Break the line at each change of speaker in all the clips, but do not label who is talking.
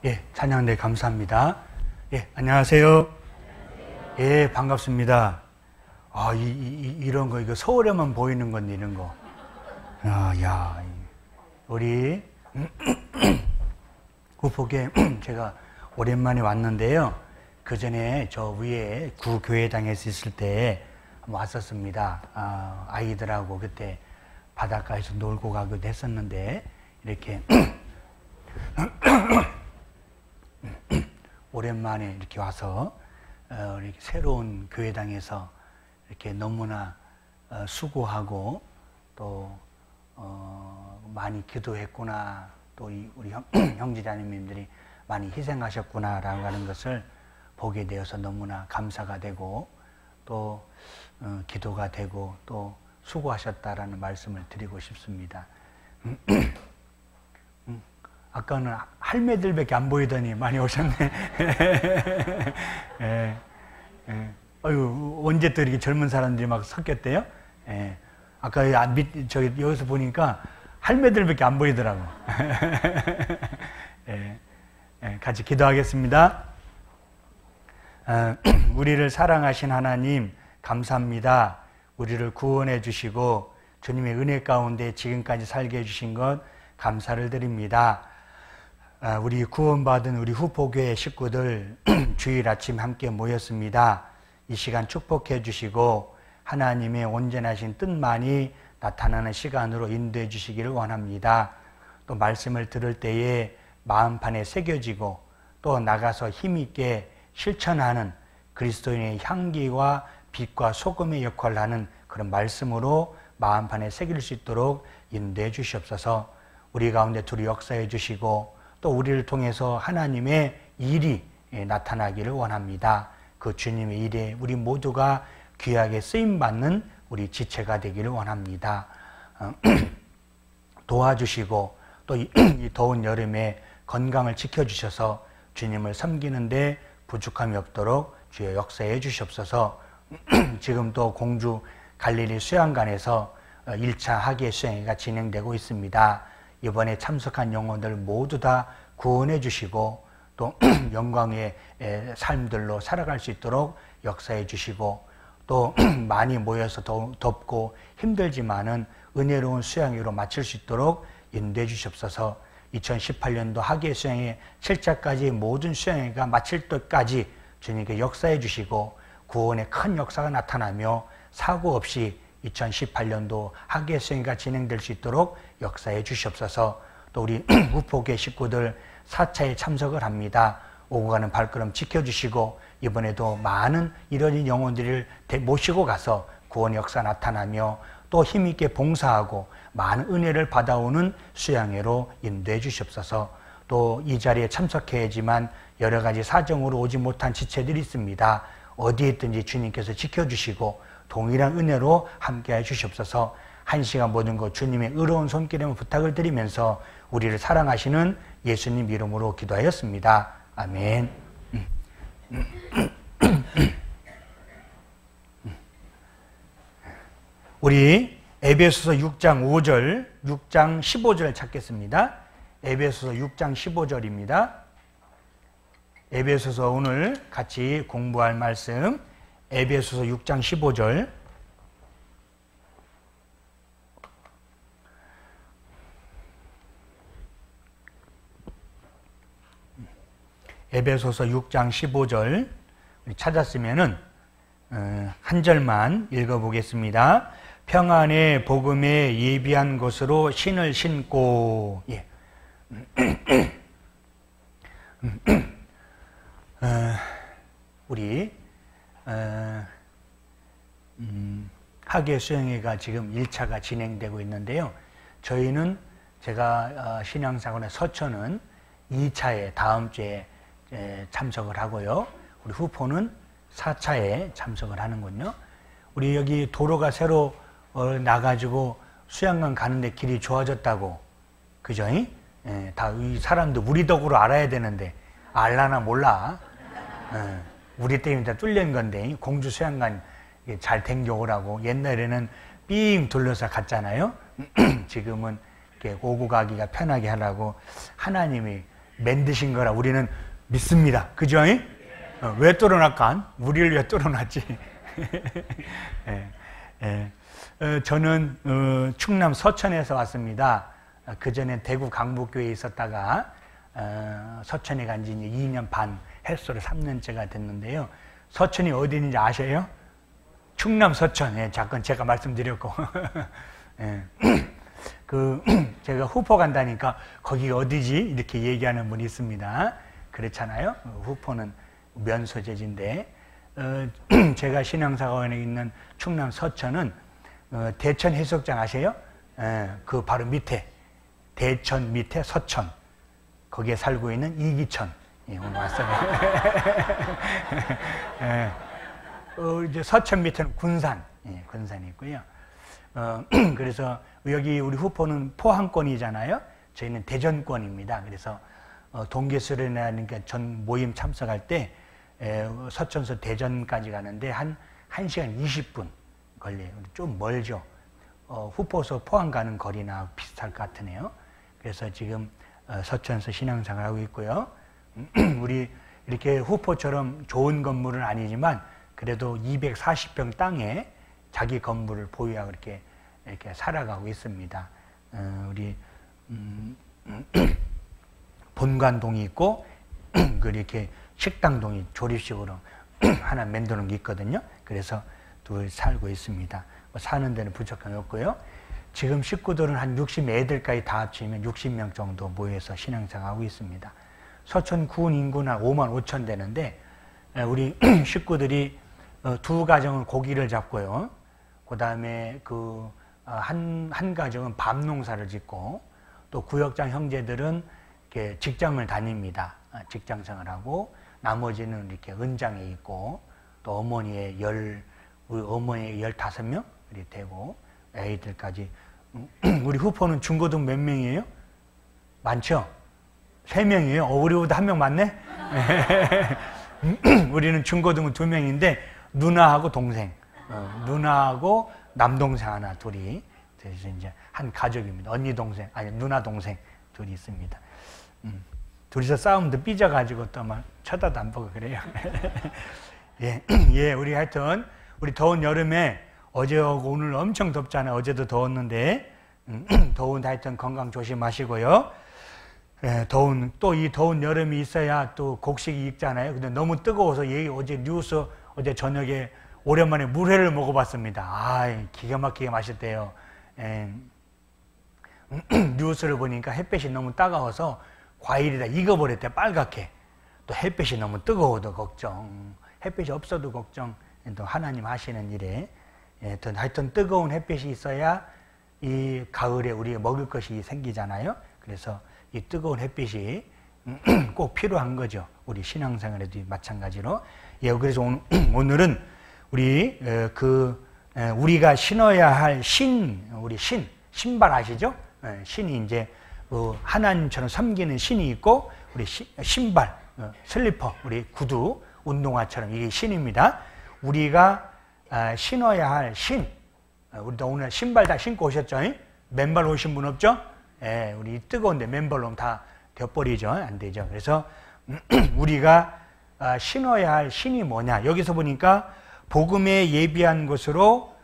예, 찬양대 감사합니다. 예, 안녕하세요. 예, 반갑습니다. 아, 이런 거, 이거 서울에만 보이는 건데, 이런 거. 우리, 후폭에 제가 오랜만에 왔는데요. 그 전에 저 위에 구교회당에서 있을 때 왔었습니다. 아이들하고 그때 바닷가에서 놀고 가기도 했었는데, 이렇게 오랜만에 이렇게 와서 이렇게 새로운 교회당에서 이렇게 너무나 수고하고 또 많이 기도했구나, 또 우리 형제자매님들이 많이 희생하셨구나라고 하는 것을 보게 되어서 너무나 감사가 되고 또 기도가 되고 또 수고하셨다라는 말씀을 드리고 싶습니다. 아까는 할매들밖에 안 보이더니 많이 오셨네. 예, 예. 어휴, 언제 또 이렇게 젊은 사람들이 막 섞였대요? 예. 아까 여기서 보니까 할매들밖에 안 보이더라고. 예, 예. 같이 기도하겠습니다. 우리를 사랑하신 하나님, 감사합니다. 우리를 구원해 주시고 주님의 은혜 가운데 지금까지 살게 해주신 것 감사를 드립니다. 우리 구원받은 우리 후포교회 식구들 주일 아침 함께 모였습니다. 이 시간 축복해 주시고 하나님의 온전하신 뜻만이 나타나는 시간으로 인도해 주시기를 원합니다. 또 말씀을 들을 때에 마음판에 새겨지고 또 나가서 힘있게 실천하는 그리스도인의 향기와 빛과 소금의 역할을 하는 그런 말씀으로 마음판에 새길 수 있도록 인도해 주시옵소서. 우리 가운데 둘이 역사해 주시고 또 우리를 통해서 하나님의 일이 나타나기를 원합니다. 그 주님의 일에 우리 모두가 귀하게 쓰임받는 우리 지체가 되기를 원합니다. 도와주시고 또 이 더운 여름에 건강을 지켜주셔서 주님을 섬기는데 부족함이 없도록 주의 역사해 주시옵소서. 지금 또 공주 갈릴리 수양관에서 1차 학예 수양회가 진행되고 있습니다. 이번에 참석한 영혼들 모두 다 구원해 주시고 또 영광의 삶들로 살아갈 수 있도록 역사해 주시고 또 많이 모여서 덥고 힘들지만은 은혜로운 수양회로 마칠 수 있도록 인도해 주시옵소서. 2018년도 학예 수양회 7차까지 모든 수양회가 마칠 때까지 주님께 역사해 주시고 구원의 큰 역사가 나타나며 사고 없이 2018년도 학예 수행가 진행될 수 있도록 역사해 주시옵소서. 또 우리 후포교회 식구들 4차에 참석을 합니다. 오고 가는 발걸음 지켜주시고 이번에도 많은 이런 영혼들을 모시고 가서 구원의 역사 나타나며 또 힘있게 봉사하고 많은 은혜를 받아오는 수양회로 인도해 주시옵소서. 또 이 자리에 참석해야지만 여러 가지 사정으로 오지 못한 지체들이 있습니다. 어디에 있든지 주님께서 지켜주시고 동일한 은혜로 함께해 주시옵소서. 한 시간 모든 것 주님의 의로운 손길에 부탁을 드리면서 우리를 사랑하시는 예수님 이름으로 기도하였습니다. 아멘. 우리 에베소서 6장 5절, 6장 15절 찾겠습니다. 에베소서 6장 15절입니다. 에베소서 오늘 같이 공부할 말씀 에베소서 6장 15절. 에베소서 6장 15절 찾았으면은 한 절만 읽어보겠습니다. 평안의 복음에 예비한 것으로 신을 신고. 예. 우리 학예 수행회가 지금 1차가 진행되고 있는데요. 저희는 제가 신앙사관의 서천은 2차에 다음 주에 참석을 하고요. 우리 후포는 4차에 참석을 하는군요. 우리 여기 도로가 새로 나가지고 수양관 가는데 길이 좋아졌다고, 그죠? 다 이 사람도 우리 덕으로 알아야 되는데 알라나 몰라. 우리 때문에 다 뚫린 건데 공주 수양관 잘 댕겨오라고. 옛날에는 삥 둘러서 갔잖아요. 지금은 이렇게 오고 가기가 편하게 하라고 하나님이 만드신 거라 우리는 믿습니다. 그죠? 왜 뚫어놨간? 우리를 왜 뚫어놨지? 저는 충남 서천에서 왔습니다. 그전에 대구 강북교회에 있었다가 서천에 간 지 2년 반, 햇소로 3년째가 됐는데요. 서천이 어디 있는지 아셔요? 충남 서천. 잠깐 제가 말씀드렸고 제가 후포 간다니까 거기 어디지? 이렇게 얘기하는 분이 있습니다. 그렇잖아요. 후포는 면소재지인데 제가 신앙사관에 있는 충남 서천은 대천 해수욕장 아세요? 그 바로 밑에 대천 밑에 서천 거기에 살고 있는 이기천 오늘 왔어요. 이제 서천 밑에는 군산 군산이 있고요. 그래서 여기 우리 후포는 포항권이잖아요. 저희는 대전권입니다. 그래서 동계수련회라는 전 모임 참석할 때 서천서 대전까지 가는데 한 1시간 20분 걸려요. 좀 멀죠. 후포서 포항 가는 거리나 비슷할 것 같으네요. 그래서 지금 서천서 신앙생활 하고 있고요. 우리 이렇게 후포처럼 좋은 건물은 아니지만 그래도 240평 땅에 자기 건물을 보유하고 이렇게 살아가고 있습니다. 우리 본관동이 있고 이렇게 식당동이 조립식으로 하나 만드는 게 있거든요. 그래서 또 살고 있습니다. 사는 데는 부족함이 없고요. 지금 식구들은 한 60애들까지 다 합치면 60명 정도 모여서 신앙생활하고 있습니다. 서천 군 인구는 한 5만 5천 되는데 우리 식구들이 두 가정은 고기를 잡고요. 그 다음에 한 가정은 밤 농사를 짓고 또 구역장 형제들은 이렇게 직장을 다닙니다. 직장 생활하고 나머지는 이렇게 은장에 있고 또 어머니의 15명 이렇게 되고 애들까지. 우리 후포는 중고등 몇 명이에요? 많죠? 3명이에요. 우리보다 1명 많네? 우리는 중고등은 2명인데 누나하고 동생, 누나하고 남동생 하나 둘이 그래서 이제 한 가족입니다. 언니 동생 아니 누나 동생 둘이 있습니다. 둘이서 싸움도 삐져가지고 또 막 쳐다도 안 보고 그래요. 예, 우리 하여튼 우리 더운 여름에 어제하고 오늘 엄청 덥잖아요. 어제도 더웠는데 더운 하여튼 건강 조심하시고요. 또 이 더운 여름이 있어야 또 곡식이 익잖아요. 근데 너무 뜨거워서 어제 뉴스 어제 저녁에 오랜만에 물회를 먹어봤습니다. 기가 막히게 맛있대요. 뉴스를 보니까 햇볕이 너무 따가워서 과일이 다 익어버렸대, 빨갛게. 또 햇볕이 너무 뜨거워도 걱정, 햇빛이 없어도 걱정. 또 하나님 하시는 일에 하여튼 뜨거운 햇빛이 있어야 이 가을에 우리가 먹을 것이 생기잖아요. 그래서 이 뜨거운 햇빛이 꼭 필요한 거죠. 우리 신앙생활에도 마찬가지로. 그래서 오늘은 우리가 신어야 할 우리 신발 아시죠? 신이 이제 하나님처럼 섬기는 신이 있고 우리 신발, 슬리퍼, 우리 구두, 운동화처럼 이게 신입니다. 우리가 신어야 할 우리도 오늘 신발 다 신고 오셨죠? 맨발 오신 분 없죠? 우리 뜨거운데 맨발로 다 뎌버리죠. 안 되죠. 그래서 우리가 신어야 할 신이 뭐냐? 여기서 보니까 복음에 예비한 것으로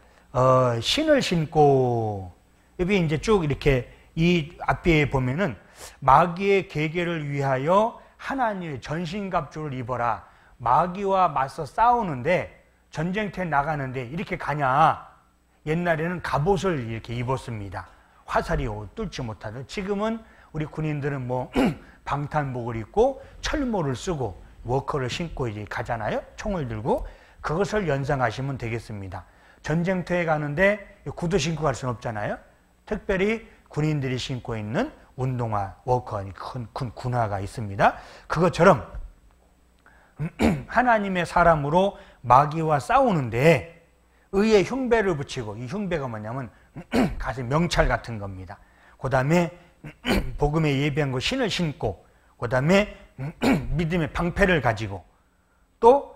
신을 신고, 여기 이제 쭉 이렇게 이 앞에 보면은 마귀의 계계를 위하여 하나님의 전신갑주를 입어라. 마귀와 맞서 싸우는데 전쟁터에 나가는데 이렇게 가냐? 옛날에는 갑옷을 이렇게 입었습니다. 화살이 뚫지 못하던. 지금은 우리 군인들은 방탄복을 입고 철모를 쓰고 워커를 신고 이제 가잖아요. 총을 들고. 그것을 연상하시면 되겠습니다. 전쟁터에 가는데 구두 신고 갈 수는 없잖아요. 특별히 군인들이 신고 있는 운동화, 워커, 큰 군화가 있습니다. 그것처럼 하나님의 사람으로 마귀와 싸우는데 의의 흉배를 붙이고, 이 흉배가 뭐냐면 가슴 명찰 같은 겁니다. 그 다음에 복음에 예비한 거 신을 신고, 그 다음에 믿음의 방패를 가지고, 또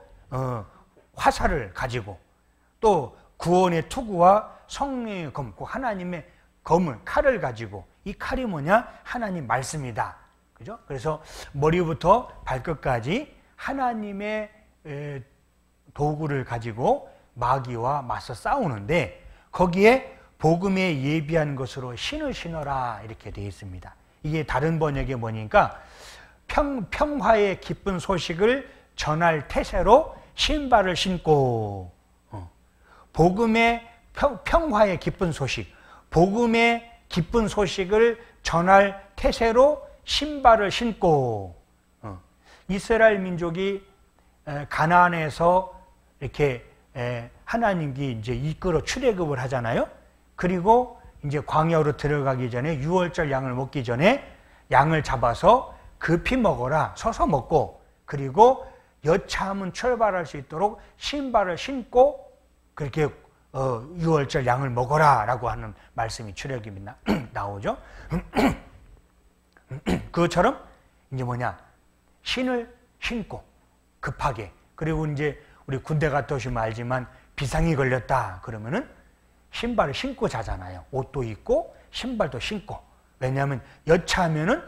화살을 가지고, 또 구원의 투구와 성령의 검, 하나님의 검을, 칼을 가지고, 이 칼이 뭐냐? 하나님 말씀이다. 그죠? 그래서 머리부터 발끝까지 하나님의 도구를 가지고 마귀와 맞서 싸우는데 거기에 복음에 예비한 것으로 신을 신어라 이렇게 되어 있습니다. 이게 다른 번역에 보니까 평화의 기쁜 소식을 전할 태세로 신발을 신고 복음의 평화의 기쁜 소식, 복음의 기쁜 소식을 전할 태세로 신발을 신고 이스라엘 민족이 가나안에서 이렇게 하나님이 이제 이끌어 출애굽을 하잖아요. 그리고 이제 광야로 들어가기 전에 유월절 양을 먹기 전에 양을 잡아서 급히 먹어라, 서서 먹고, 그리고 여차하면 출발할 수 있도록 신발을 신고 그렇게 유월절 양을 먹어라라고 하는 말씀이 출애굽에 나오죠. 그것처럼 이제 뭐냐, 신을 신고 급하게, 그리고 이제 우리 군대 갔다 오시면 알지만 비상이 걸렸다 그러면은 신발을 신고 자잖아요. 옷도 입고 신발도 신고. 왜냐하면 여차하면은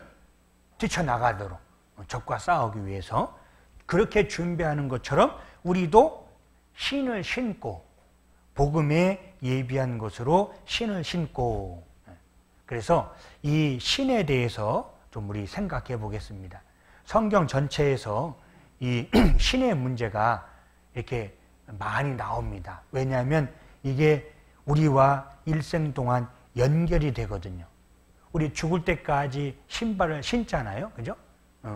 뛰쳐나가도록 적과 싸우기 위해서 그렇게 준비하는 것처럼 우리도 신을 신고 복음에 예비한 것으로 신을 신고. 그래서 이 신에 대해서 좀 우리 생각해 보겠습니다. 성경 전체에서 이 신의 문제가 이렇게 많이 나옵니다. 왜냐하면 이게 우리와 일생 동안 연결이 되거든요. 우리 죽을 때까지 신발을 신잖아요. 그죠?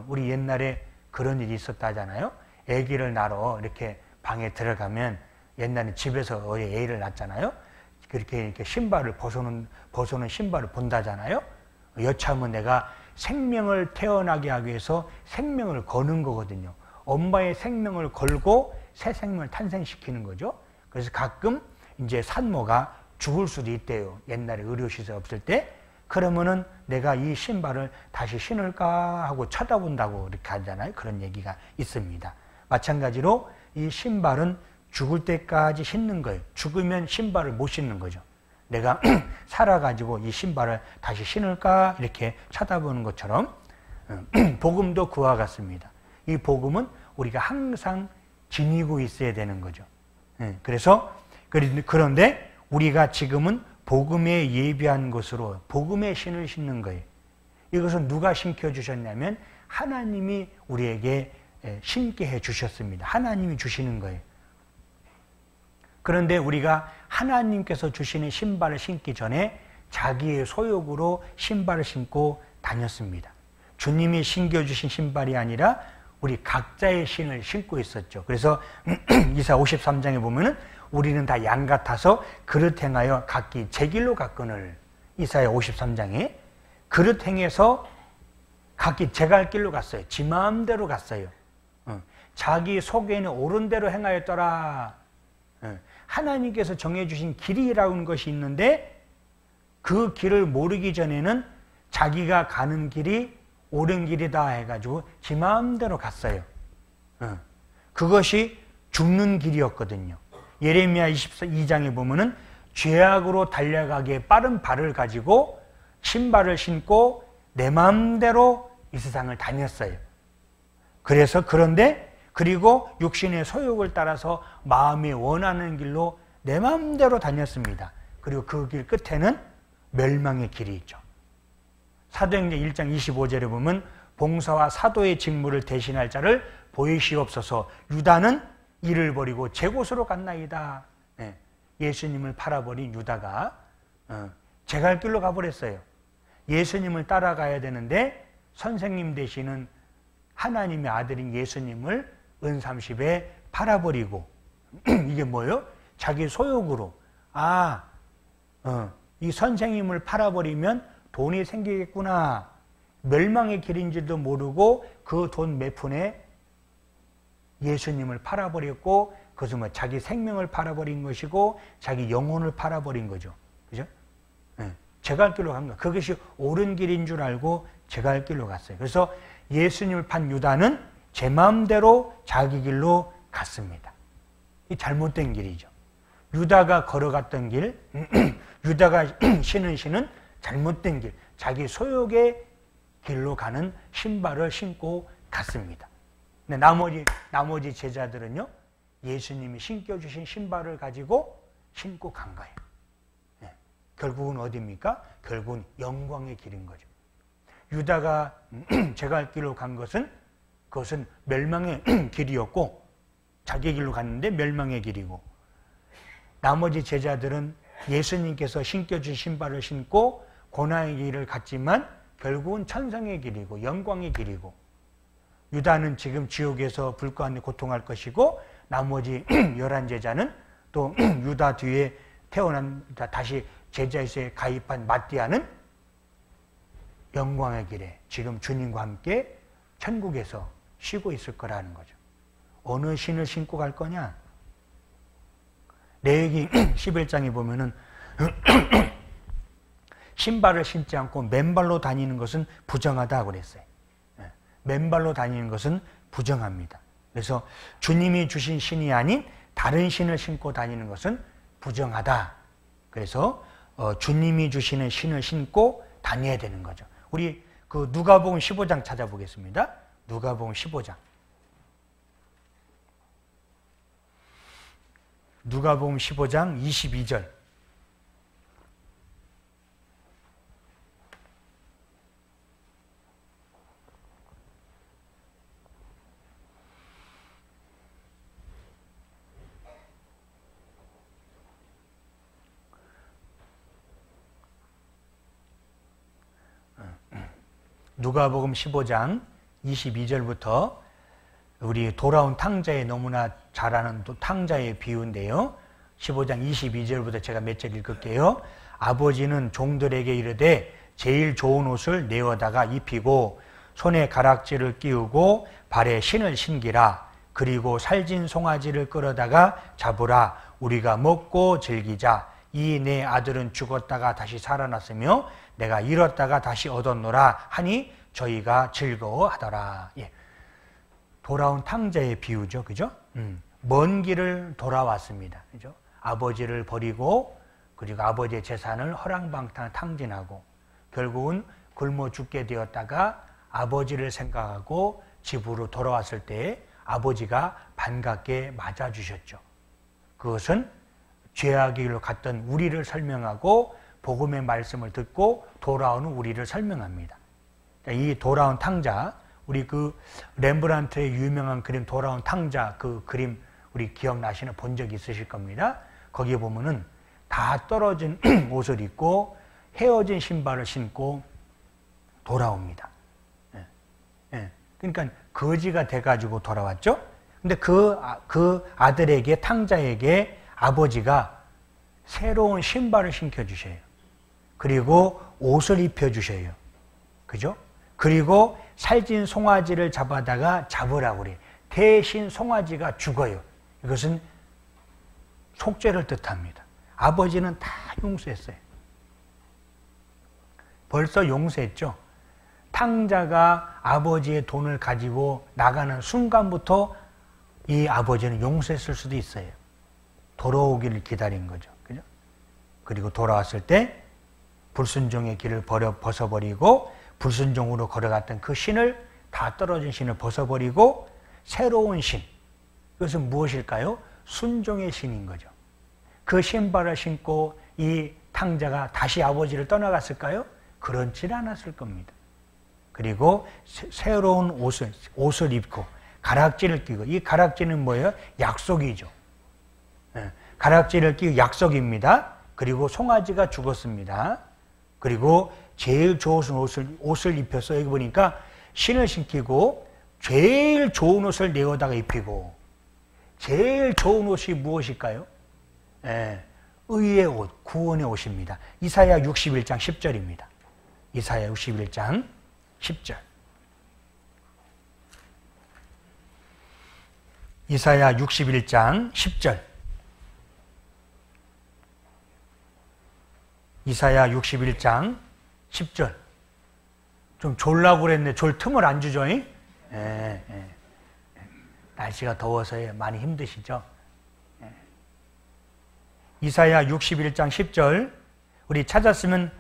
우리 옛날에 그런 일이 있었다잖아요. 아기를 낳으러 이렇게 방에 들어가면 옛날에 집에서 애를 낳잖아요. 그렇게 신발을 벗어놓은 신발을 본다잖아요. 여차하면 내가 생명을 태어나게 하기 위해서 생명을 거는 거거든요. 엄마의 생명을 걸고 새 생명을 탄생시키는 거죠. 그래서 가끔 이제 산모가 죽을 수도 있대요. 옛날에 의료시설 없을 때. 그러면은 내가 이 신발을 다시 신을까 하고 쳐다본다고 이렇게 하잖아요. 그런 얘기가 있습니다. 마찬가지로 이 신발은 죽을 때까지 신는 거예요. 죽으면 신발을 못 신는 거죠. 내가 살아가지고 이 신발을 다시 신을까 이렇게 쳐다보는 것처럼 복음도 그와 같습니다. 이 복음은 우리가 항상 지니고 있어야 되는 거죠. 그래서 그런데 우리가 지금은 복음에 예비한 것으로 복음의 신을 신는 거예요. 이것은 누가 신겨 주셨냐면 하나님이 우리에게 신게 해 주셨습니다. 하나님이 주시는 거예요. 그런데 우리가 하나님께서 주시는 신발을 신기 전에 자기의 소욕으로 신발을 신고 다녔습니다. 주님이 신겨주신 신발이 아니라 우리 각자의 신을 신고 있었죠. 그래서 이사 53장에 보면은 우리는 다 양 같아서 그릇 행하여 각기 제 길로 갔거늘. 이사야 53장에 그릇 행해서 각기 제 갈 길로 갔어요. 지 마음대로 갔어요. 자기 속에는 옳은 대로 행하였더라. 하나님께서 정해주신 길이라는 것이 있는데 그 길을 모르기 전에는 자기가 가는 길이 옳은 길이다 해가지고 지 마음대로 갔어요. 그것이 죽는 길이었거든요. 예레미야 22장에 보면은 죄악으로 달려가기에 빠른 발을 가지고 신발을 신고 내 마음대로 이 세상을 다녔어요. 그래서 그리고 육신의 소욕을 따라서 마음이 원하는 길로 내 마음대로 다녔습니다. 그리고 그 길 끝에는 멸망의 길이 있죠. 사도행전 1장 25절에 보면 봉사와 사도의 직무를 대신할 자를 보이시옵소서. 유다는 이를 버리고 제 곳으로 갔나이다. 예수님을 팔아버린 유다가 제 갈 길로 가버렸어요. 예수님을 따라가야 되는데 선생님 되시는 하나님의 아들인 예수님을 은30에 팔아버리고 이게 뭐예요? 자기 소욕으로 이 선생님을 팔아버리면 돈이 생기겠구나. 멸망의 길인지도 모르고 그 돈 몇 푼에 예수님을 팔아버렸고 그것은 뭐 자기 생명을 팔아버린 것이고 자기 영혼을 팔아버린 거죠. 그죠? 제 갈 길로 간 거. 그것이 옳은 길인 줄 알고 제 갈 길로 갔어요. 그래서 예수님을 판 유다는 제 마음대로 자기 길로 갔습니다. 이 잘못된 길이죠. 유다가 걸어갔던 길, 유다가 신은 잘못된 길, 자기 소욕에 길로 가는 신발을 신고 갔습니다. 근데 나머지 제자들은요, 예수님이 신겨주신 신발을 가지고 신고 간 거예요. 네. 결국은 어디입니까? 결국은 영광의 길인 거죠. 유다가 제갈길로 간 것은 그것은 멸망의 길이었고, 자기 길로 갔는데 멸망의 길이고, 나머지 제자들은 예수님께서 신겨준 신발을 신고 고난의 길을 갔지만 결국은 천상의 길이고 영광의 길이고, 유다는 지금 지옥에서 불과 안에 고통할 것이고, 나머지 11제자는 또 유다 뒤에 태어난 다시 제자에서 가입한 마띠아는 영광의 길에 지금 주님과 함께 천국에서 쉬고 있을 거라는 거죠. 어느 신을 신고 갈 거냐? 레위기 11장에 보면은 신발을 신지 않고 맨발로 다니는 것은 부정하다고 그랬어요. 맨발로 다니는 것은 부정합니다. 그래서 주님이 주신 신이 아닌 다른 신을 신고 다니는 것은 부정하다. 그래서 주님이 주시는 신을 신고 다녀야 되는 거죠. 우리 그 누가복음 15장 찾아보겠습니다. 누가복음 15장. 누가복음 15장 22절. 누가복음 15장 22절부터 우리 돌아온 탕자의 너무나 잘 아는 탕자의 비유인데요. 15장 22절부터 제가 몇 절 읽을게요. 아버지는 종들에게 이르되 제일 좋은 옷을 내어다가 입히고 손에 가락지를 끼우고 발에 신을 신기라. 그리고 살진 송아지를 끌어다가 잡으라. 우리가 먹고 즐기자. 이 내 아들은 죽었다가 다시 살아났으며 내가 잃었다가 다시 얻었노라 하니 저희가 즐거워하더라. 예. 돌아온 탕자의 비유죠. 그죠? 먼 길을 돌아왔습니다. 그죠? 아버지를 버리고, 그리고 아버지의 재산을 허랑방탕 탕진하고, 결국은 굶어 죽게 되었다가 아버지를 생각하고 집으로 돌아왔을 때 아버지가 반갑게 맞아주셨죠. 그것은 죄악의 길로 갔던 우리를 설명하고 복음의 말씀을 듣고 돌아오는 우리를 설명합니다. 이 돌아온 탕자, 우리 그 렘브란트의 유명한 그림 돌아온 탕자, 그 그림 우리 기억나시는 본 적 있으실 겁니다. 거기에 보면은 다 떨어진 옷을 입고 헤어진 신발을 신고 돌아옵니다. 그러니까 거지가 돼가지고 돌아왔죠. 근데 그 아들에게, 탕자에게 아버지가 새로운 신발을 신겨주셔요. 그리고 옷을 입혀주셔요. 그죠? 그리고 살찐 송아지를 잡으라고 그래요. 대신 송아지가 죽어요. 이것은 속죄를 뜻합니다. 아버지는 다 용서했어요. 벌써 용서했죠. 탕자가 아버지의 돈을 가지고 나가는 순간부터 이 아버지는 용서했을 수도 있어요. 돌아오기를 기다린 거죠. 그죠? 그리고 돌아왔을 때 불순종의 길을 벗어버리고 불순종으로 걸어갔던 그 신을, 다 떨어진 신을 벗어버리고 새로운 신, 그것은 무엇일까요? 순종의 신인 거죠. 그 신발을 신고 이 탕자가 다시 아버지를 떠나갔을까요? 그렇지 않았을 겁니다. 그리고 새로운 옷을 입고 가락지를 끼고, 이 가락지는 뭐예요? 약속이죠. 가락지를 끼고 약속입니다. 그리고 송아지가 죽었습니다. 그리고 제일 좋은 옷을 입혀서, 여기 보니까 신을 신기고 제일 좋은 옷을 내어다가 입히고, 제일 좋은 옷이 무엇일까요? 의의 옷, 구원의 옷입니다. 이사야 61장 10절입니다. 이사야 61장 10절. 이사야 61장 10절. 이사야 61장 10절. 좀 졸라고 그랬네. 졸 틈을 안 주죠? 날씨가 더워서 많이 힘드시죠? 이사야 61장 10절. 우리 찾았으면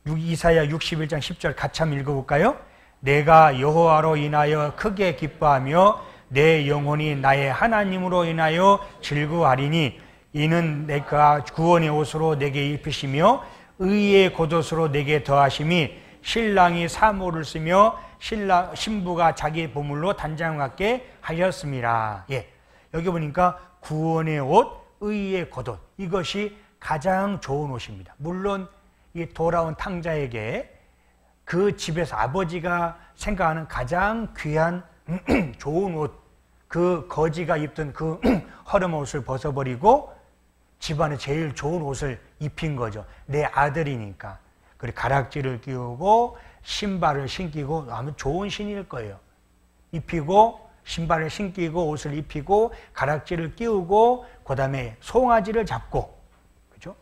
이사야 61장 10절 같이 한번 읽어볼까요? 내가 여호와로 인하여 크게 기뻐하며 내 영혼이 나의 하나님으로 인하여 즐거워하리니 이는 내가 구원의 옷으로 내게 입히시며 의의 겉옷으로 내게 더하심이 신랑이 사모를 쓰며 신부가 자기 보물로 단장 같게 하였습니다. 예, 여기 보니까 구원의 옷, 의의 겉옷, 이것이 가장 좋은 옷입니다. 물론 이 돌아온 탕자에게 그 집에서 아버지가 생각하는 가장 귀한 좋은 옷, 그 거지가 입던 그 허름 옷을 벗어버리고 집안에 제일 좋은 옷을 입힌 거죠. 내 아들이니까. 그리고 가락지를 끼우고 신발을 신기고 아무 좋은 신일 거예요. 입히고 신발을 신기고 옷을 입히고 가락지를 끼우고 그다음에 송아지를 잡고, 그죠?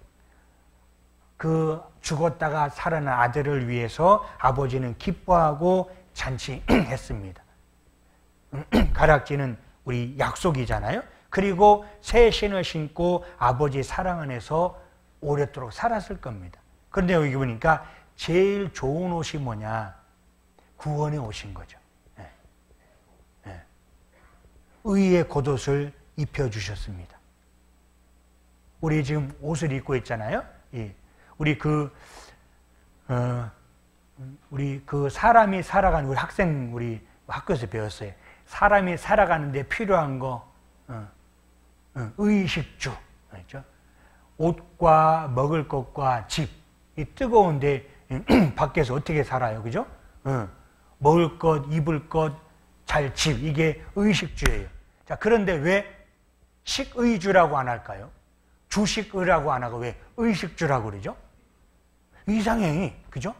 그 죽었다가 살아난 아들을 위해서 아버지는 기뻐하고 잔치했습니다. 가락지는 우리 약속이잖아요. 그리고 새 신을 신고 아버지 사랑 안에서 오랫도록 살았을 겁니다. 그런데 여기 보니까 제일 좋은 옷이 뭐냐? 구원의 옷인 거죠. 네. 네. 의의 겉옷을 입혀주셨습니다. 우리 지금 옷을 입고 있잖아요. 예. 우리 사람이 살아가는, 우리 학생, 우리 학교에서 배웠어요. 사람이 살아가는데 필요한 거, 의식주, 그렇죠? 옷과 먹을 것과 집, 이 뜨거운데 밖에서 어떻게 살아요, 그죠? 먹을 것, 입을 것, 잘 집, 이게 의식주예요. 자, 그런데 왜 식의주라고 안 할까요? 주식의라고 안 하고 왜 의식주라고 그러죠? 이상해, 그죠?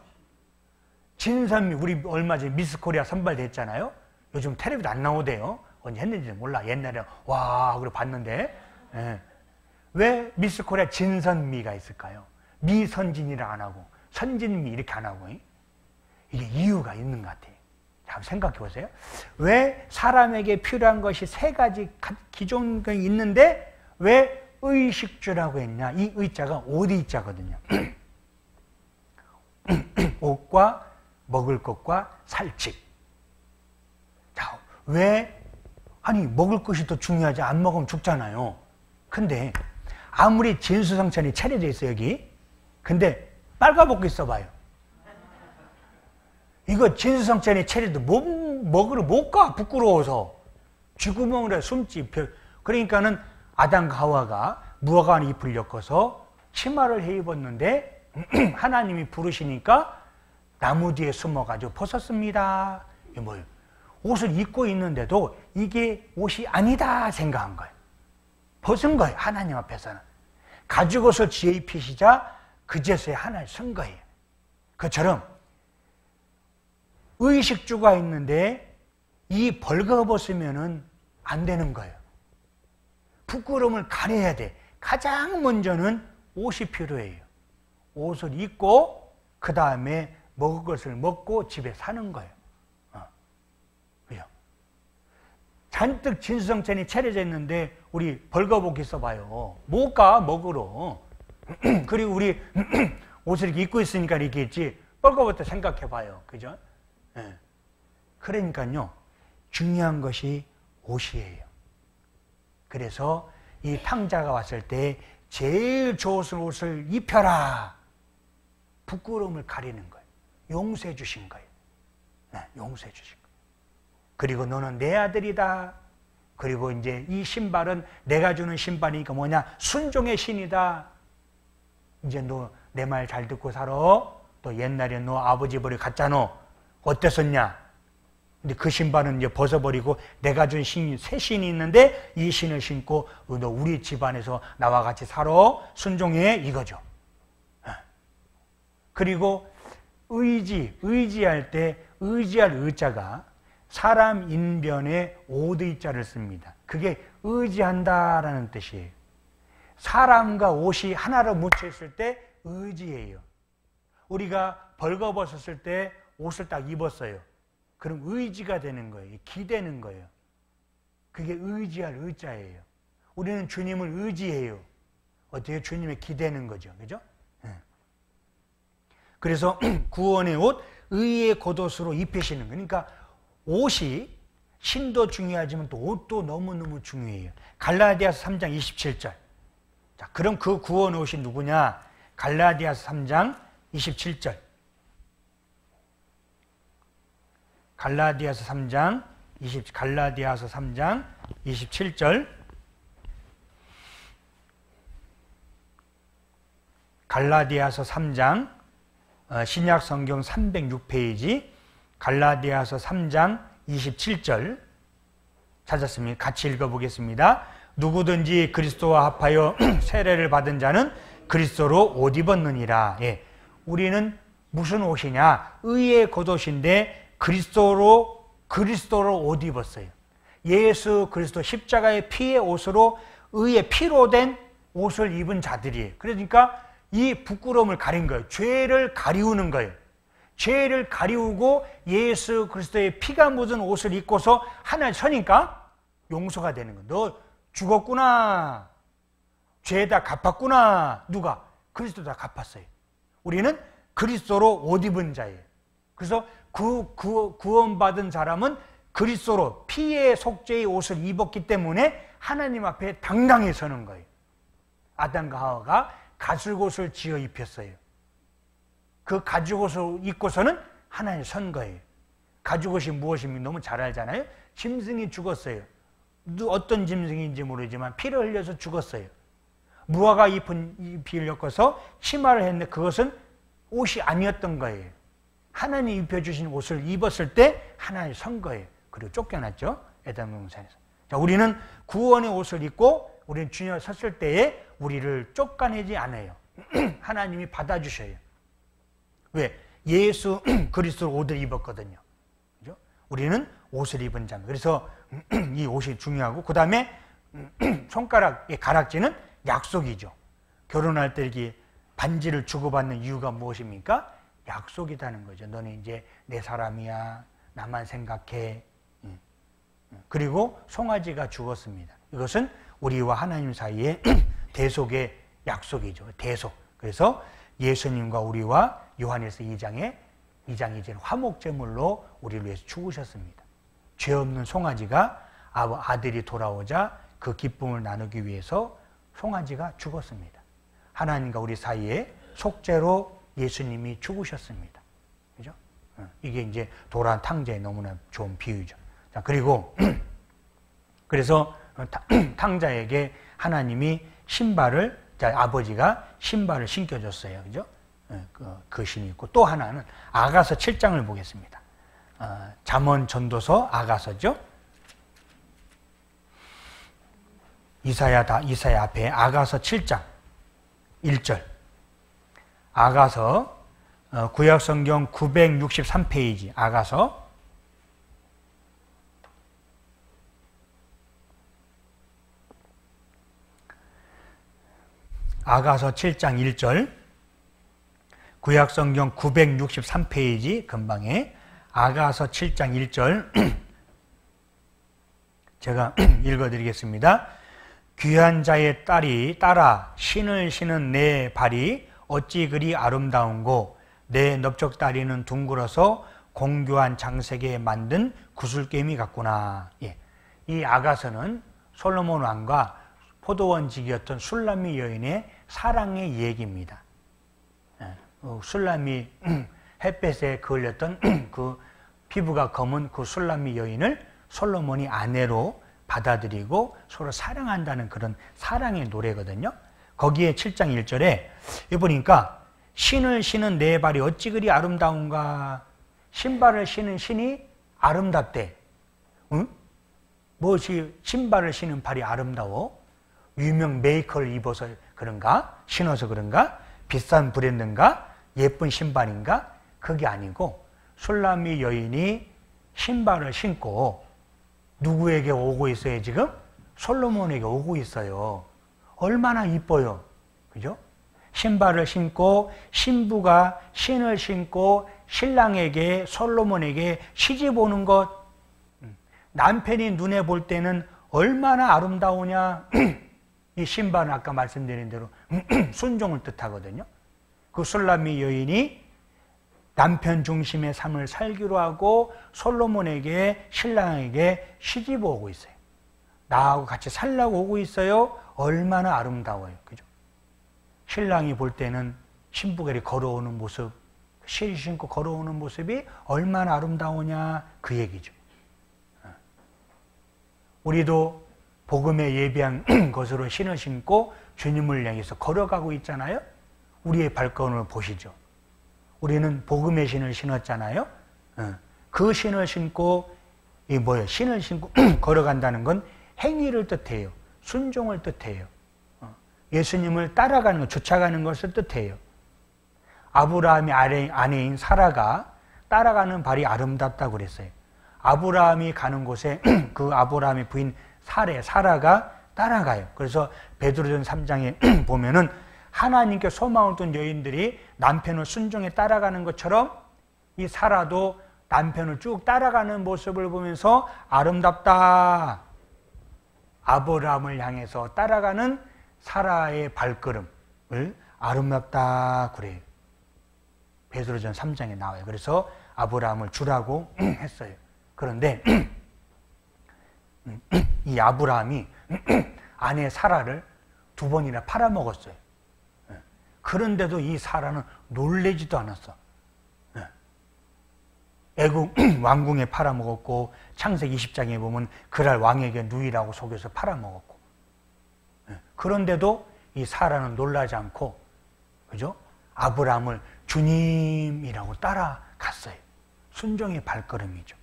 진선미, 우리 얼마 전에 미스 코리아 선발됐잖아요. 요즘 텔레비도 안 나오대요. 언제 했는지는 몰라. 옛날에 와 그래 봤는데. 예. 왜 미스 코리아 진선미가 있을까요? 미선진이라 안 하고 선진미 이렇게 안 하고. 이게 이유가 있는 것 같아요. 한번 생각해 보세요. 왜 사람에게 필요한 것이 세 가지 기존이 있는데 왜 의식주라고 했냐? 이 의자가 옷 의자거든요. 옷과 먹을 것과 살 집. 자, 왜? 아니, 먹을 것이 더 중요하지. 안 먹으면 죽잖아요. 근데 아무리 진수성찬이 차려져 있어요, 여기. 근데 빨가벗고 있어봐요. 이거 진수성찬이 차려도 먹으러 못 가. 부끄러워서. 쥐구멍으로 숨지. 그러니까는 아담과 하와가 무화과 잎을 엮어서 치마를 해 입었는데 하나님이 부르시니까 나무 뒤에 숨어가지고 벗었습니다. 이게 뭐예요? 옷을 입고 있는데도 이게 옷이 아니다 생각한 거예요. 벗은 거예요. 하나님 앞에서는. 가죽옷을 지어 입히시자 그제서야 하나를 쓴 거예요. 그처럼 의식주가 있는데 이 벌거벗으면은 안 되는 거예요. 부끄러움을 가려야 돼. 가장 먼저는 옷이 필요해요. 옷을 입고 그 다음에 먹을 것을 먹고 집에 사는 거예요. 그죠? 잔뜩 진수성찬이 차려져 있는데 우리 벌거벗고 있어봐요. 못 가 먹으러. 그리고 우리 옷을 이렇게 입고 있으니까 이렇게 있지. 벌거벗다 생각해봐요. 그죠? 네. 그러니까요. 중요한 것이 옷이에요. 그래서 이 탕자가 왔을 때 제일 좋은 옷을 입혀라. 부끄러움을 가리는 거예요. 용서해 주신 거예요. 네, 용서해 주신 거예요. 그리고 너는 내 아들이다. 그리고 이제 이 신발은 내가 주는 신발이니까 뭐냐? 순종의 신이다. 이제 너 내 말 잘 듣고 살아. 또 옛날에 너 아버지 버리 갔잖아. 어땠었냐? 근데 그 신발은 이제 벗어버리고 내가 준 신, 새 신이 있는데 이 신을 신고 너 우리 집안에서 나와 같이 살아. 순종해. 이거죠. 그리고 의지할 때 의지할 의자가 사람 인변에 오드이자를 씁니다. 그게 의지한다라는 뜻이에요. 사람과 옷이 하나로 묻혀있을 때 의지예요. 우리가 벌거벗었을 때 옷을 딱 입었어요. 그럼 의지가 되는 거예요. 기대는 거예요. 그게 의지할 의자예요. 우리는 주님을 의지해요. 어떻게 주님에 기대는 거죠. 그죠? 그래서 구원의 옷, 의의 겉옷으로 입히시는 거예요. 그러니까 옷이 신도 중요하지만 또 옷도 너무너무 중요해요. 갈라디아서 3장 27절. 자, 그럼 그 구원 옷이 누구냐? 갈라디아서 3장 27절. 갈라디아서 3장 27절. 갈라디아서 3장 신약 성경 306페이지 갈라디아서 3장 27절 찾았습니다. 같이 읽어보겠습니다. 누구든지 그리스도와 합하여 세례를 받은 자는 그리스도로 옷 입었느니라. 예. 우리는 무슨 옷이냐? 의의 겉옷인데 그리스도로 옷 입었어요. 예수 그리스도 십자가의 피의 옷으로 의의 피로 된 옷을 입은 자들이에요. 그러니까 이 부끄러움을 가린 거예요. 죄를 가리우는 거예요. 죄를 가리우고 예수 그리스도의 피가 묻은 옷을 입고서 하나님 서니까 용서가 되는 거예요. 너 죽었구나. 죄 다 갚았구나. 누가? 그리스도 다 갚았어요. 우리는 그리스도로 옷 입은 자예요. 그래서 구원받은 사람은 그리스도로 피의 속죄의 옷을 입었기 때문에 하나님 앞에 당당히 서는 거예요. 아담과 하와가 가죽옷을 지어 입혔어요. 그 가죽옷을 입고서는 하나님 선 거예요. 가죽옷이 무엇인지 너무 잘 알잖아요. 짐승이 죽었어요. 어떤 짐승인지 모르지만 피를 흘려서 죽었어요. 무화과 잎을 엮어서 치마를 했는데 그것은 옷이 아니었던 거예요. 하나님 입혀주신 옷을 입었을 때 하나님 선 거예요. 그리고 쫓겨났죠. 에덴 동산에서. 자, 우리는 구원의 옷을 입고 우리는 주님 섰을 때에 우리를 쫓아내지 않아요. 하나님이 받아주셔요. 왜? 예수 그리스도 옷을 입었거든요. 그죠? 우리는 옷을 입은 자입니다. 그래서 이 옷이 중요하고 그 다음에 손가락의 가락지는 약속이죠. 결혼할 때 이렇게 반지를 주고받는 이유가 무엇입니까? 약속이라는 거죠. 너는 이제 내 사람이야. 나만 생각해. 그리고 송아지가 죽었습니다. 이것은 우리와 하나님 사이의 대속의 약속이죠. 대속. 그래서 예수님과 우리와 요한일서 2장에 화목제물로 우리를 위해서 죽으셨습니다. 죄 없는 송아지가 아들이 돌아오자 그 기쁨을 나누기 위해서 송아지가 죽었습니다. 하나님과 우리 사이에 속죄로 예수님이 죽으셨습니다. 그죠? 이게 이제 도란 탕자의 너무나 좋은 비유죠. 자, 그리고 그래서 탕자에게 하나님이 아버지가 신발을 신겨줬어요. 그죠? 그 신이 있고 또 하나는 아가서 7장을 보겠습니다. 잠언 전도서 아가서죠. 이사야 앞에 아가서 7장 1절. 아가서 구약성경 963페이지 아가서 7장 1절 구약성경 963페이지 근방에 아가서 7장 1절 제가 읽어드리겠습니다. 귀한 자의 딸이 따라 신을 신은 내 발이 어찌 그리 아름다운고 내 넓적다리는 둥글어서 공교한 장색에 만든 구슬개미 같구나. 예. 이 아가서는 솔로몬 왕과 포도원직이었던 술람미 여인의 사랑의 얘기입니다. 술람미 햇볕에 그을렸던 그 피부가 검은 그 술람미 여인을 솔로몬이 아내로 받아들이고 서로 사랑한다는 그런 사랑의 노래거든요. 거기에 7장 1절에 보니까 신을 신은 내 발이 어찌 그리 아름다운가. 신발을 신은 신이 아름답대. 응? 무엇이 신발을 신은 발이 아름다워? 유명 메이커를 입어서 그런가? 신어서 그런가? 비싼 브랜드인가? 예쁜 신발인가? 그게 아니고 술람미 여인이 신발을 신고 누구에게 오고 있어요 지금? 솔로몬에게 오고 있어요. 얼마나 이뻐요. 그죠? 신발을 신고 신부가 신을 신고 신랑에게 솔로몬에게 시집 오는 것, 남편이 눈에 볼 때는 얼마나 아름다우냐. 이 신발은 아까 말씀드린 대로 순종을 뜻하거든요. 그 술람미 여인이 남편 중심의 삶을 살기로 하고 솔로몬에게 신랑에게 시집 오고 있어요. 나하고 같이 살라고 오고 있어요. 얼마나 아름다워요. 그죠? 신랑이 볼 때는 신부가 걸어오는 모습, 실 신고 걸어오는 모습이 얼마나 아름다우냐 그 얘기죠. 우리도 복음에 예비한 것으로 신을 신고 주님을 향해서 걸어가고 있잖아요. 우리의 발걸음을 보시죠. 우리는 복음의 신을 신었잖아요. 그 신을 신고 신을 신고 걸어간다는 건 행위를 뜻해요. 순종을 뜻해요. 예수님을 따라가는 것, 쫓아가는 것을 뜻해요. 아브라함의 아내인 사라가 따라가는 발이 아름답다고 그랬어요. 아브라함이 가는 곳에 그 아브라함의 부인 사라가 따라가요. 그래서 베드로전 3장에 보면은 하나님께 소망을 둔 여인들이 남편을 순종해 따라가는 것처럼 이 사라도 남편을 쭉 따라가는 모습을 보면서 아름답다. 아브라함을 향해서 따라가는 사라의 발걸음을 아름답다 그래요. 베드로전 3장에 나와요. 그래서 아브라함을 주라고 했어요. 그런데 이 아브라함이 아내 사라를 2번이나 팔아먹었어요. 그런데도 이 사라는 놀래지도 않았어. 애국 왕궁에 팔아먹었고 창세기 20장에 보면 그랄 왕에게 누이라고 속여서 팔아먹었고, 그런데도 이 사라는 놀라지 않고, 그죠? 아브라함을 주님이라고 따라갔어요. 순종의 발걸음이죠.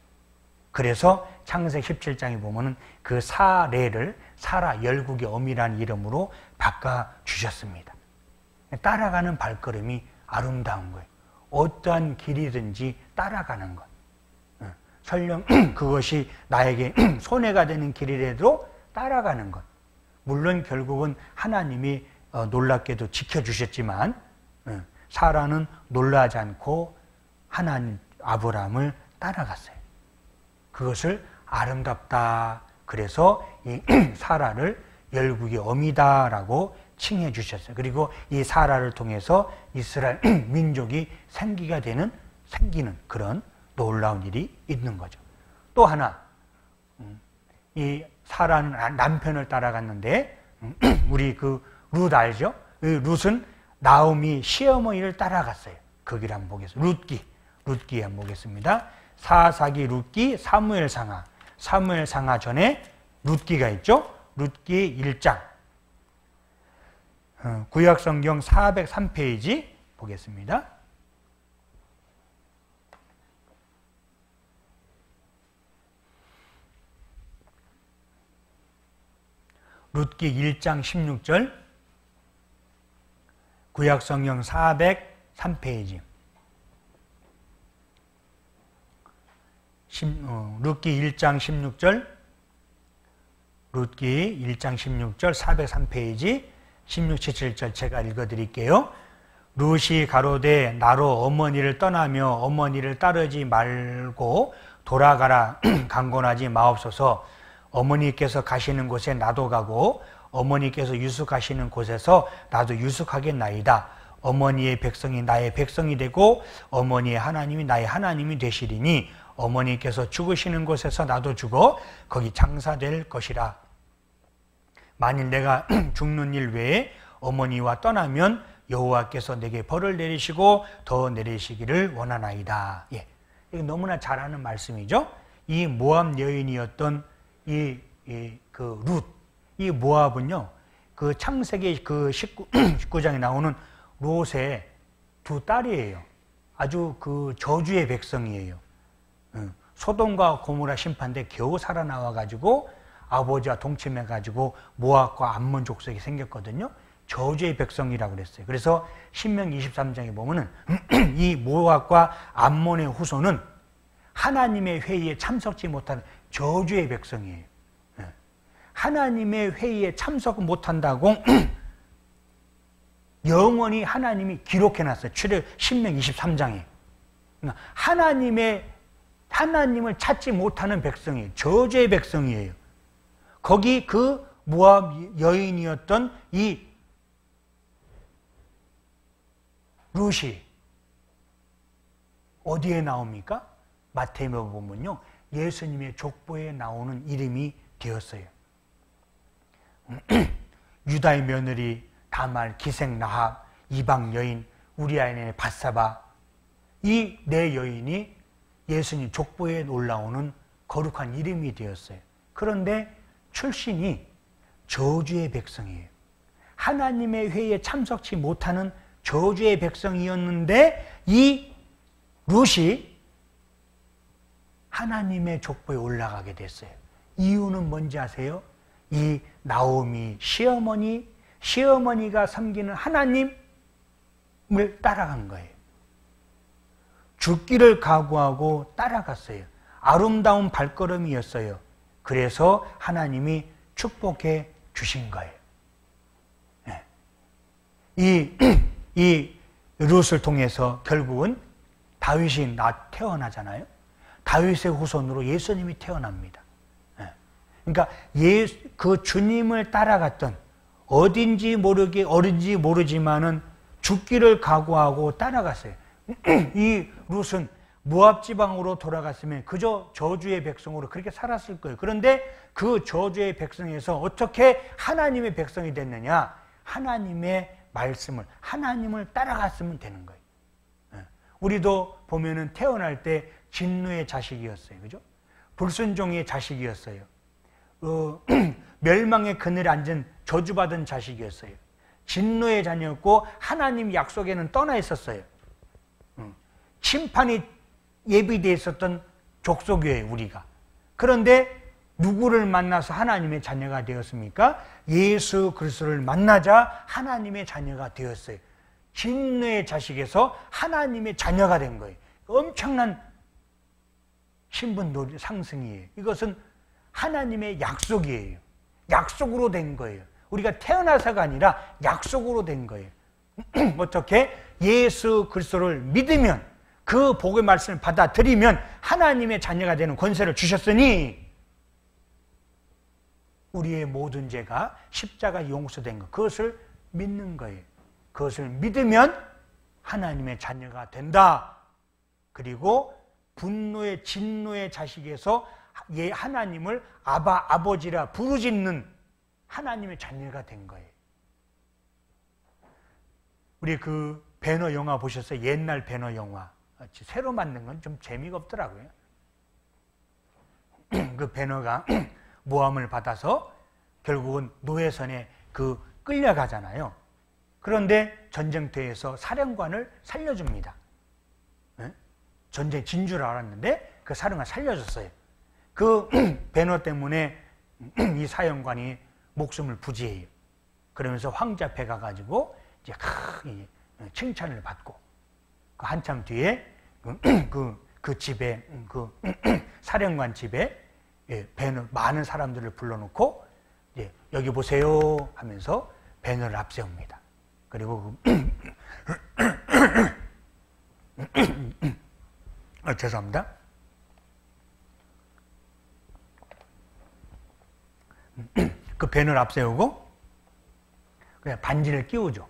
그래서 창세기 17장에 보면은 그 사레를 사라 열국의 어미라는 이름으로 바꿔주셨습니다. 따라가는 발걸음이 아름다운 거예요. 어떠한 길이든지 따라가는 것. 설령 그것이 나에게 손해가 되는 길이라도 따라가는 것. 물론 결국은 하나님이 놀랍게도 지켜주셨지만 사라는 놀라지 않고 하나님 아브라함을 따라갔어요. 그것을 아름답다. 그래서 이 사라를 열국의 어미다라고 칭해 주셨어요. 그리고 이 사라를 통해서 이스라엘 민족이 생기는 그런 놀라운 일이 있는 거죠. 또 하나, 이 사라는 남편을 따라갔는데 우리 그 룻 알죠? 룻은 나오미 시어머니를 따라갔어요. 거기를 한번 보겠습니다. 룻기 한번 보겠습니다. 사사기 룻기 사무엘상하 전에 룻기가 있죠. 룻기 1장 구약성경 403페이지 보겠습니다. 룻기 1장 16절 구약성경 403페이지 룻기 1장 16절 룻기 1장 16절 403페이지 16, 17절 제가 읽어드릴게요. 룻이 가로되 나로 어머니를 떠나며 어머니를 따르지 말고 돌아가라 강권하지 마옵소서. 어머니께서 가시는 곳에 나도 가고 어머니께서 유숙하시는 곳에서 나도 유숙하겠나이다. 어머니의 백성이 나의 백성이 되고 어머니의 하나님이 나의 하나님이 되시리니 어머니께서 죽으시는 곳에서 나도 죽어 거기 장사될 것이라. 만일 내가 죽는 일 외에 어머니와 떠나면 여호와께서 내게 벌을 내리시고 더 내리시기를 원하나이다. 예, 이게 너무나 잘 아는 말씀이죠. 이 모압 여인이었던 그 룻, 이 모압은요, 그 창세기 그 19장에 나오는 롯의 2딸이에요. 아주 그 저주의 백성이에요. 소돔과 고모라 심판 때 겨우 살아나와가지고 아버지와 동침해가지고 모압과 암몬 족속이 생겼거든요. 저주의 백성이라고 그랬어요. 그래서 신명기 23장에 보면은 이 모압과 암몬의 후손은 하나님의 회의에 참석지 못하는 저주의 백성이에요. 하나님의 회의에 참석 못한다고 영원히 하나님이 기록해놨어요. 신명 23장에. 하나님을 찾지 못하는 백성이에요. 저주의 백성이에요. 거기 그 모압 여인이었던 이 룻이 어디에 나옵니까? 마태복음 보면요, 예수님의 족보에 나오는 이름이 되었어요. 유다의 며느리 다말, 기생 라합, 이방 여인 우리아의 밧사바, 이 네 여인이 예수님 족보에 올라오는 거룩한 이름이 되었어요. 그런데 출신이 저주의 백성이에요. 하나님의 회의에 참석치 못하는 저주의 백성이었는데 이 룻이 하나님의 족보에 올라가게 됐어요. 이유는 뭔지 아세요? 이 나오미 시어머니가 섬기는 하나님을 따라간 거예요. 죽기를 각오하고 따라갔어요. 아름다운 발걸음이었어요. 그래서 하나님이 축복해 주신 거예요. 이 룻을 통해서 결국은 다윗이 태어나잖아요. 다윗의 후손으로 예수님이 태어납니다. 그러니까 그 주님을 따라갔던, 어딘지 모르지만은 죽기를 각오하고 따라갔어요. 이 룻은 모압 지방으로 돌아갔으면 그저 저주의 백성으로 그렇게 살았을 거예요. 그런데 그 저주의 백성에서 어떻게 하나님의 백성이 됐느냐? 하나님의 말씀을, 하나님을 따라갔으면 되는 거예요. 우리도 보면은 태어날 때 진노의 자식이었어요. 그죠? 불순종의 자식이었어요. 멸망의 그늘에 앉은 저주받은 자식이었어요. 진노의 자녀였고 하나님 약속에는 떠나 있었어요. 심판이 예비되어 있었던 족속이에요, 우리가. 그런데 누구를 만나서 하나님의 자녀가 되었습니까? 예수 그리스도를 만나자 하나님의 자녀가 되었어요. 진노의 자식에서 하나님의 자녀가 된 거예요. 엄청난 신분 상승이에요. 이것은 하나님의 약속이에요. 약속으로 된 거예요. 우리가 태어나서가 아니라 약속으로 된 거예요. 어떻게? 예수 그리스도를 믿으면, 그 복의 말씀을 받아들이면 하나님의 자녀가 되는 권세를 주셨으니 우리의 모든 죄가 십자가 용서된 것, 그것을 믿는 거예요. 그것을 믿으면 하나님의 자녀가 된다. 그리고 분노의 진노의 자식에서 하나님을 아버지라 부르짖는 하나님의 자녀가 된 거예요. 우리 그 배너 영화 보셨어요? 옛날 배너 영화. 새로 만든 건 좀 재미가 없더라고요. 그 배너가 모함을 받아서 결국은 노예선에 끌려가잖아요. 그런데 전쟁터에서 사령관을 살려줍니다. 전쟁 진 줄 알았는데 그 사령관 살려줬어요. 그 배너 때문에 이 사령관이 목숨을 부지해요. 그러면서 황제 앞에 가가지고 이제 큰 칭찬을 받고, 그 한참 뒤에 그 집에, 사령관 집에 배너 많은 사람들을 불러놓고 이제 여기 보세요 하면서 배너를 앞세웁니다. 그리고 죄송합니다. 그 배너를 앞세우고 그냥 반지를 끼우죠.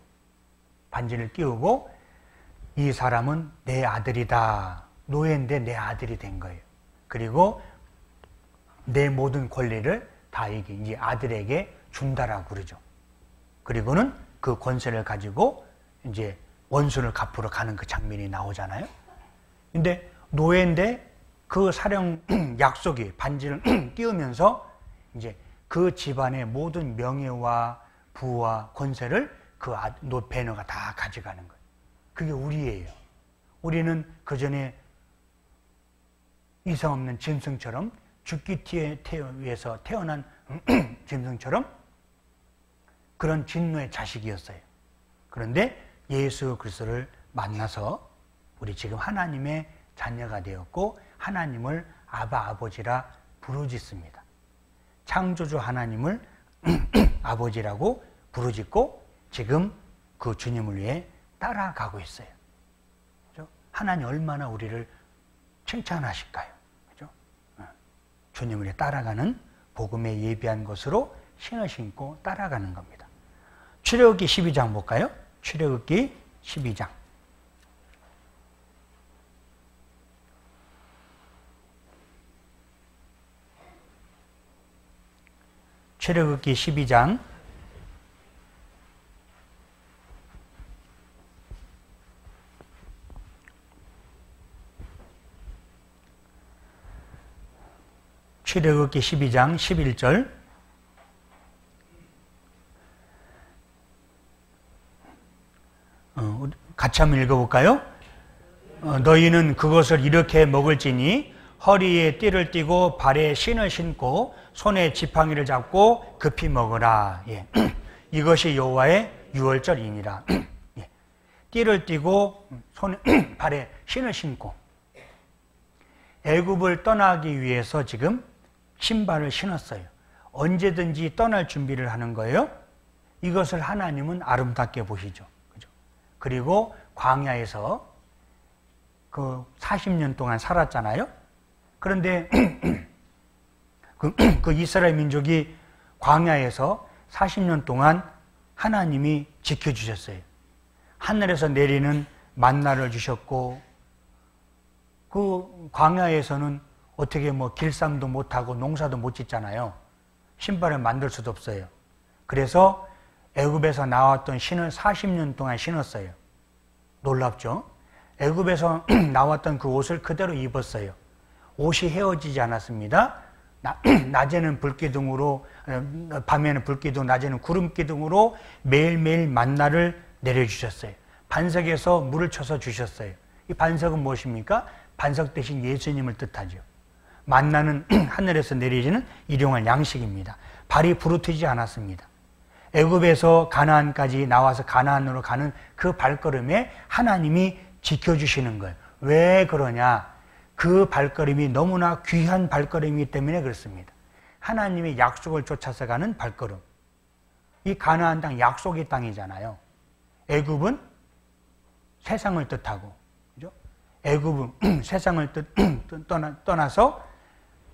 반지를 끼우고 이 사람은 내 아들이다. 노예인데 내 아들이 된 거예요. 그리고 내 모든 권리를 다 이제 아들에게 준다라고 그러죠. 그리고는 그 권세를 가지고 이제 원수를 갚으러 가는 그 장면이 나오잖아요. 근데 노예인데 그 사령 약속이 반지를 끼우면서 이제 그 집안의 모든 명예와 부와 권세를 그 배너가 다 가져가는 거예요. 그게 우리예요. 우리는 그 전에 이상 없는 짐승처럼, 죽기 위해서 태어난 짐승처럼 그런 진노의 자식이었어요. 그런데 예수 그리스도를 만나서 우리 지금 하나님의 자녀가 되었고 하나님을 아버지라 부르짖습니다. 창조주 하나님을 아버지라고 부르짖고 지금 그 주님을 위해 따라가고 있어요. 그렇죠? 하나님 얼마나 우리를 칭찬하실까요? 그렇죠? 주님을 위해 따라가는 복음에 예비한 것으로 신을 신고 따라가는 겁니다. 출애굽기 12장 볼까요? 출애굽기 12장. 출애굽기 12장 출애굽기 12장 11절 같이 한번 읽어볼까요? 너희는 그것을 이렇게 먹을지니 허리에 띠를 띠고 발에 신을 신고 손에 지팡이를 잡고 급히 먹으라. 예. 이것이 여호와의 유월절이니라. 예. 띠를 띠고 발에 신을 신고 애굽을 떠나기 위해서 지금 신발을 신었어요. 언제든지 떠날 준비를 하는 거예요. 이것을 하나님은 아름답게 보시죠. 그죠? 그리고 광야에서 그 40년 동안 살았잖아요. 그런데 그 이스라엘 민족이 광야에서 40년 동안 하나님이 지켜주셨어요. 하늘에서 내리는 만나를 주셨고, 그 광야에서는 어떻게 뭐 길쌈도 못하고 농사도 못 짓잖아요. 신발을 만들 수도 없어요. 그래서 애굽에서 나왔던 신을 40년 동안 신었어요. 놀랍죠? 애굽에서 나왔던 그 옷을 그대로 입었어요. 옷이 헤어지지 않았습니다. 낮에는 불기둥으로, 밤에는 불기둥, 낮에는 구름기둥으로 매일매일 만나를 내려주셨어요. 반석에서 물을 쳐서 주셨어요. 이 반석은 무엇입니까? 반석 대신 예수님을 뜻하죠. 만나는 하늘에서 내려지는 일용할 양식입니다. 발이 부르트지 않았습니다. 애굽에서 가나안까지 나와서 가나안으로 가는 그 발걸음에 하나님이 지켜주시는 거예요. 왜 그러냐? 그 발걸음이 너무나 귀한 발걸음이기 때문에 그렇습니다. 하나님의 약속을 쫓아서 가는 발걸음. 이 가나안 땅 약속의 땅이잖아요. 애굽은 세상을 뜻하고, 그죠? 애굽은 세상을 떠나서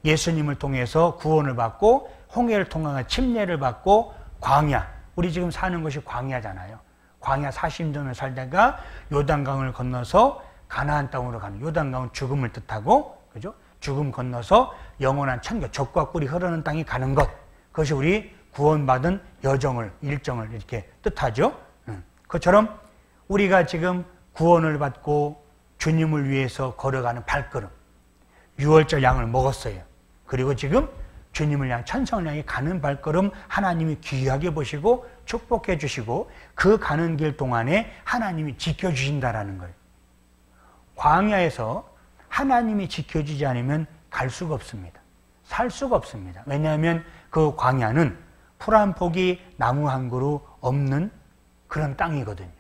예수님을 통해서 구원을 받고 홍해를 통한 침례를 받고 광야, 우리 지금 사는 것이 광야잖아요. 광야 40년을 살다가 요단강을 건너서 가나안 땅으로 가는, 요단강은 죽음을 뜻하고, 그죠? 죽음 건너서 영원한 천국, 젖과 꿀이 흐르는 땅에 가는 것, 그것이 우리 구원받은 여정을, 일정을 이렇게 뜻하죠. 그것처럼 우리가 지금 구원을 받고 주님을 위해서 걸어가는 발걸음, 유월절 양을 먹었어요. 그리고 지금 주님을 향해, 천성을 향해 가는 발걸음 하나님이 귀하게 보시고 축복해 주시고, 그 가는 길 동안에 하나님이 지켜주신다라는 거예요. 광야에서 하나님이 지켜주지 않으면 갈 수가 없습니다. 살 수가 없습니다. 왜냐하면 그 광야는 풀 한 포기, 나무 한 그루 없는 그런 땅이거든요.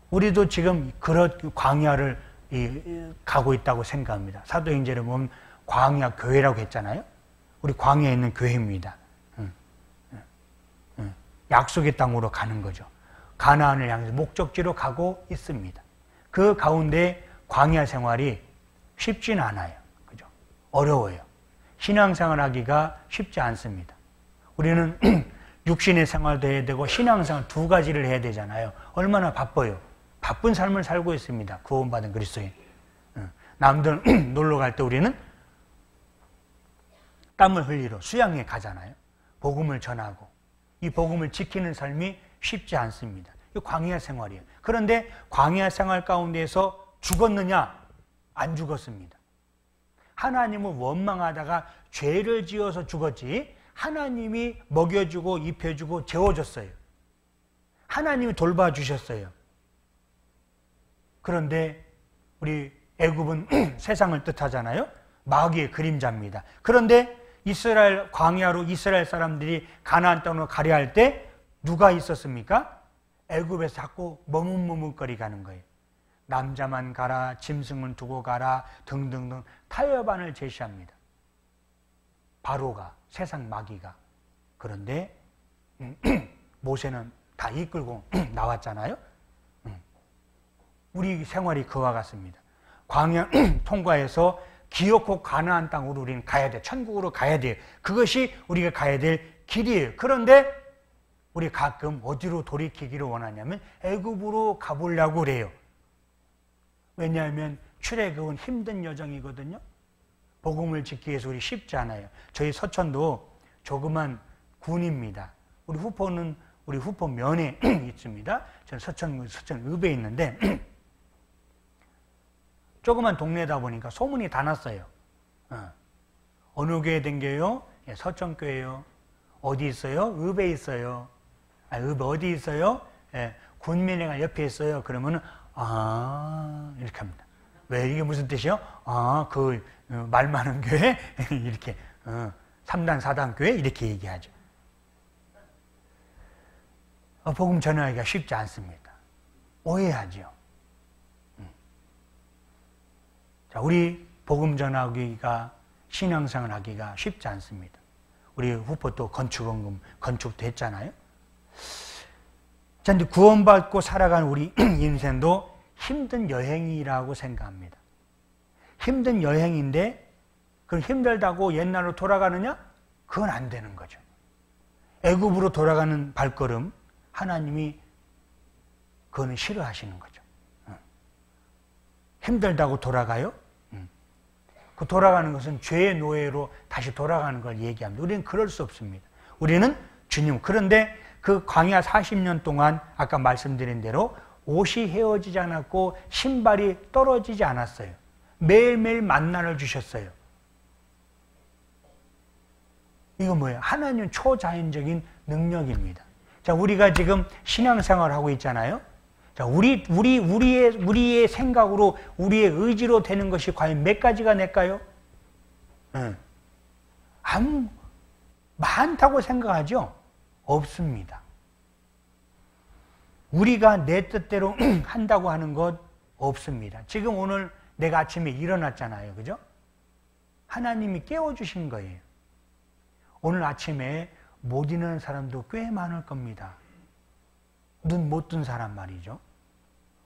우리도 지금 그런 광야를 가고 있다고 생각합니다. 사도행전에 보면 광야 교회라고 했잖아요. 우리 광야에 있는 교회입니다. 약속의 땅으로 가는 거죠. 가나안을 향해서 목적지로 가고 있습니다. 그 가운데 광야 생활이 쉽지는 않아요. 그죠? 어려워요. 신앙생활 하기가 쉽지 않습니다. 우리는 육신의 생활도 해야 되고 신앙생활 두 가지를 해야 되잖아요. 얼마나 바빠요. 바쁜 삶을 살고 있습니다. 구원받은 그리스도인. 남들 놀러 갈 때 우리는 땀을 흘리러 수양에 가잖아요. 복음을 전하고 이 복음을 지키는 삶이 쉽지 않습니다. 이 광야 생활이에요. 그런데 광야 생활 가운데에서 죽었느냐? 안 죽었습니다. 하나님을 원망하다가 죄를 지어서 죽었지, 하나님이 먹여주고 입혀주고 재워줬어요. 하나님이 돌봐주셨어요. 그런데 우리 애굽은 세상을 뜻하잖아요. 마귀의 그림자입니다. 그런데 이스라엘 광야로 이스라엘 사람들이 가나안 땅으로 가려 할 때 누가 있었습니까? 애굽에서 자꾸 머뭇머뭇거리 가는 거예요. 남자만 가라, 짐승은 두고 가라 등등등 타협안을 제시합니다. 바로가, 세상 마귀가. 그런데 모세는 다 이끌고 나왔잖아요. 우리 생활이 그와 같습니다. 광야 통과해서 기어코 가나안 땅으로 우리는 가야 돼. 천국으로 가야 돼요. 그것이 우리가 가야 될 길이에요. 그런데 우리 가끔 어디로 돌이키기를 원하냐면 애굽으로 가보려고 그래요. 왜냐하면 출애굽은 힘든 여정이거든요. 복음을 지키기 위해서 우리 쉽지 않아요. 저희 서천도 조그만 군입니다. 우리 후포면에 있습니다. 저는 서천읍에 있는데 조그만 동네다 보니까 소문이 다 났어요. 어느 교회 댕겨요? 예, 서천교회요. 어디 있어요? 읍에 있어요. 읍 어디 있어요? 예, 군민회관 옆에 있어요. 그러면은 이렇게 합니다. 왜 이게 무슨 뜻이요? 말 많은 교회 이렇게 3단 4단 교회 이렇게 얘기하죠. 복음 전하기가 쉽지 않습니다. 오해하죠. 자, 우리 복음 전하기가 신앙생활 하기가 쉽지 않습니다. 우리 후포 또 건축원금 건축도 했잖아요. 자, 근데 구원받고 살아가는 우리 인생도 힘든 여행이라고 생각합니다. 힘든 여행인데 그럼 힘들다고 옛날로 돌아가느냐? 그건 안 되는 거죠. 애굽으로 돌아가는 발걸음 하나님이 그거는 싫어하시는 거죠. 힘들다고 돌아가요? 그 돌아가는 것은 죄의 노예로 다시 돌아가는 걸 얘기합니다. 우리는 그럴 수 없습니다. 우리는 주님, 그런데 그 광야 40년 동안 아까 말씀드린 대로 옷이 헤어지지 않았고 신발이 떨어지지 않았어요. 매일매일 만나를 주셨어요. 이거 뭐예요? 하나님 초자연적인 능력입니다. 자, 우리가 지금 신앙생활을 하고 있잖아요. 자, 우리의 생각으로, 우리의 의지로 되는 것이 과연 몇 가지가 될까요? 많다고 생각하죠? 없습니다. 우리가 내 뜻대로 한다고 하는 것 없습니다. 지금 오늘 내가 아침에 일어났잖아요. 그죠? 하나님이 깨워주신 거예요. 오늘 아침에 못 일어나는 사람도 꽤 많을 겁니다. 눈 못 뜬 사람 말이죠.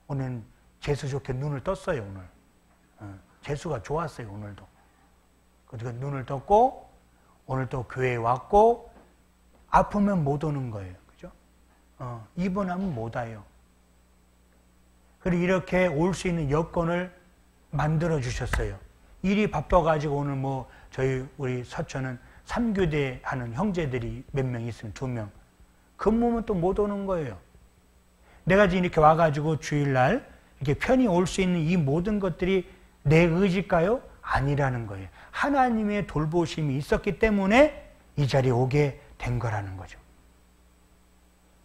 오늘 재수 좋게 눈을 떴어요, 오늘. 재수가 좋았어요, 오늘도. 그래서 눈을 떴고, 오늘 또 교회에 왔고, 아프면 못 오는 거예요. 그죠? 입원하면 못 와요. 그리고 이렇게 올 수 있는 여건을 만들어 주셨어요. 일이 바빠가지고 오늘 우리 서천은 3교대 하는 형제들이 몇 명 있으면 2명. 근무면 또 못 오는 거예요. 내가 지금 이렇게 와가지고 주일날 이렇게 편히 올 수 있는 이 모든 것들이 내 의지일까요? 아니라는 거예요. 하나님의 돌보심이 있었기 때문에 이 자리에 오게 된 거라는 거죠.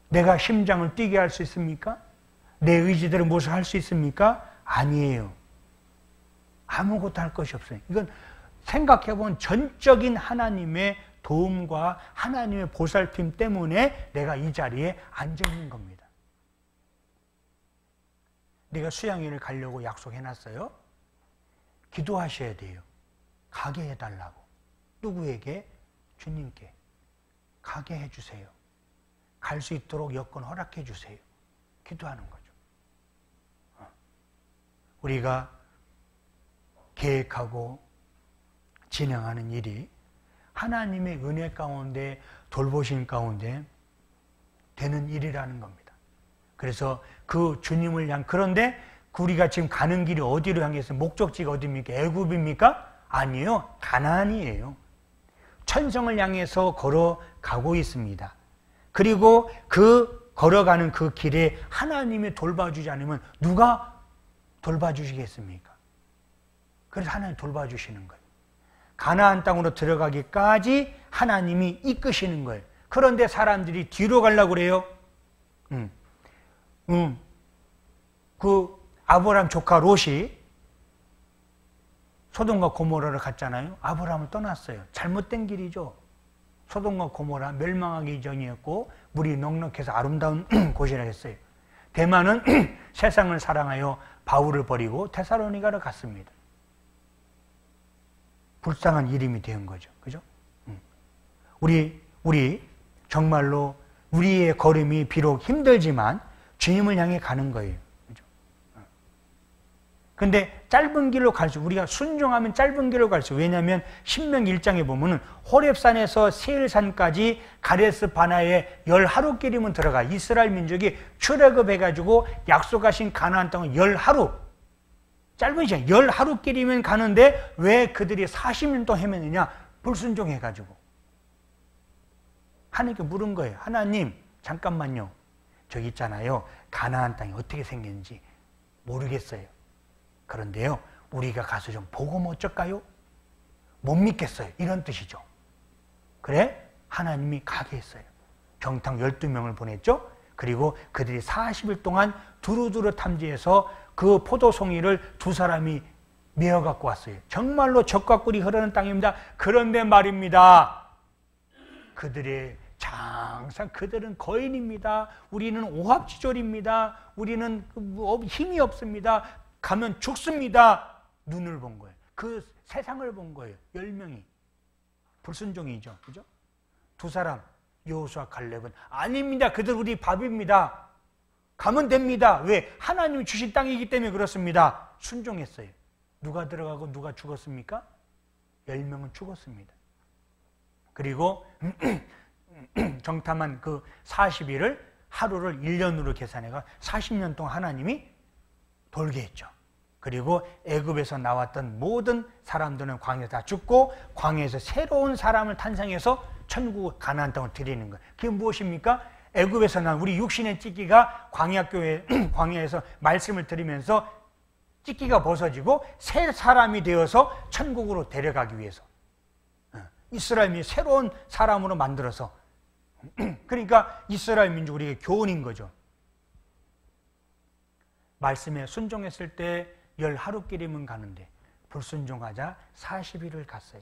내가 심장을 뛰게 할 수 있습니까? 내 의지대로 무엇을 할 수 있습니까? 아니에요. 아무것도 할 것이 없어요. 이건 생각해보면 전적인 하나님의 도움과 하나님의 보살핌 때문에 내가 이 자리에 앉아 있는 겁니다. 내가 수양회를 가려고 약속해놨어요. 기도하셔야 돼요. 가게 해달라고. 누구에게? 주님께. 가게 해주세요. 갈 수 있도록 여건 허락해 주세요. 기도하는 거죠. 우리가 계획하고 진행하는 일이 하나님의 은혜 가운데 돌보심 가운데 되는 일이라는 겁니다. 그래서 그 주님을 향, 그런데 우리가 지금 가는 길이 어디로 향해서 목적지가 어디입니까? 애굽입니까? 아니에요. 가나안이에요. 천성을 향해서 걸어가고 있습니다. 그리고 그 걸어가는 그 길에 하나님이 돌봐주지 않으면 누가 돌봐주시겠습니까? 그래서 하나님이 돌봐주시는 거예요. 가나안 땅으로 들어가기까지 하나님이 이끄시는 거예요. 그런데 사람들이 뒤로 가려고 그래요. 그 아브라함 조카 롯이 소돔과 고모라를 갔잖아요. 아브라함을 떠났어요. 잘못된 길이죠. 소돔과 고모라 멸망하기 이전이었고 물이 넉넉해서 아름다운 곳이라 했어요. 대만은 세상을 사랑하여 바울을 버리고 데살로니가로 갔습니다. 불쌍한 이름이 된 거죠. 그죠? 우리 정말로 우리의 걸음이 비록 힘들지만 주님을 향해 가는 거예요. 그죠? 근데 짧은 길로 갈 수, 우리가 순종하면 짧은 길로 갈 수, 왜냐하면 신명기 1장에 보면은 호렙산에서 세일산까지 가데스 바나에 10하루길이면 들어가. 이스라엘 민족이 출애굽해가지고 약속하신 가나안 땅은 10하루, 짧은 시간 10하루길이면 가는데 왜 그들이 40년 동안 헤매느냐? 불순종해가지고. 하나님께 물은 거예요. 하나님, 잠깐만요. 저기 있잖아요. 가나안 땅이 어떻게 생겼는지 모르겠어요. 그런데요, 우리가 가서 좀 보고 뭐 어쩔까요? 못 믿겠어요. 이런 뜻이죠. 그래? 하나님이 가게 했어요. 병탕 12명을 보냈죠. 그리고 그들이 40일 동안 두루두루 탐지해서 그 포도송이를 두 사람이 메어 갖고 왔어요. 정말로 젖과 꿀이 흐르는 땅입니다. 그런데 말입니다, 그들의 항상 그들은 거인입니다. 우리는 오합지졸입니다. 우리는 힘이 없습니다. 가면 죽습니다. 눈을 본 거예요. 그 세상을 본 거예요. 10명이. 불순종이죠. 그죠? 두 사람, 여호수아 갈렙은 아닙니다. 그들 우리 밥입니다. 가면 됩니다. 왜? 하나님이 주신 땅이기 때문에 그렇습니다. 순종했어요. 누가 들어가고 누가 죽었습니까? 10명은 죽었습니다. 그리고 정탐한 그 40일을 하루를 1년으로 계산해가 40년 동안 하나님이 돌게 했죠. 그리고 애굽에서 나왔던 모든 사람들은 광야에서 다 죽고 광야에서 새로운 사람을 탄생해서 천국 가나안 땅을 드리는 거예요. 그게 무엇입니까? 애굽에서 난 우리 육신의 찌끼가 광야에서 말씀을 들으면서 찌끼가 벗어지고 새 사람이 되어서 천국으로 데려가기 위해서 이스라엘이 새로운 사람으로 만들어서, 그러니까 이스라엘 민족 우리에게 교훈인 거죠. 말씀에 순종했을 때 10하루끼리면 가는데 불순종하자 40일을 갔어요.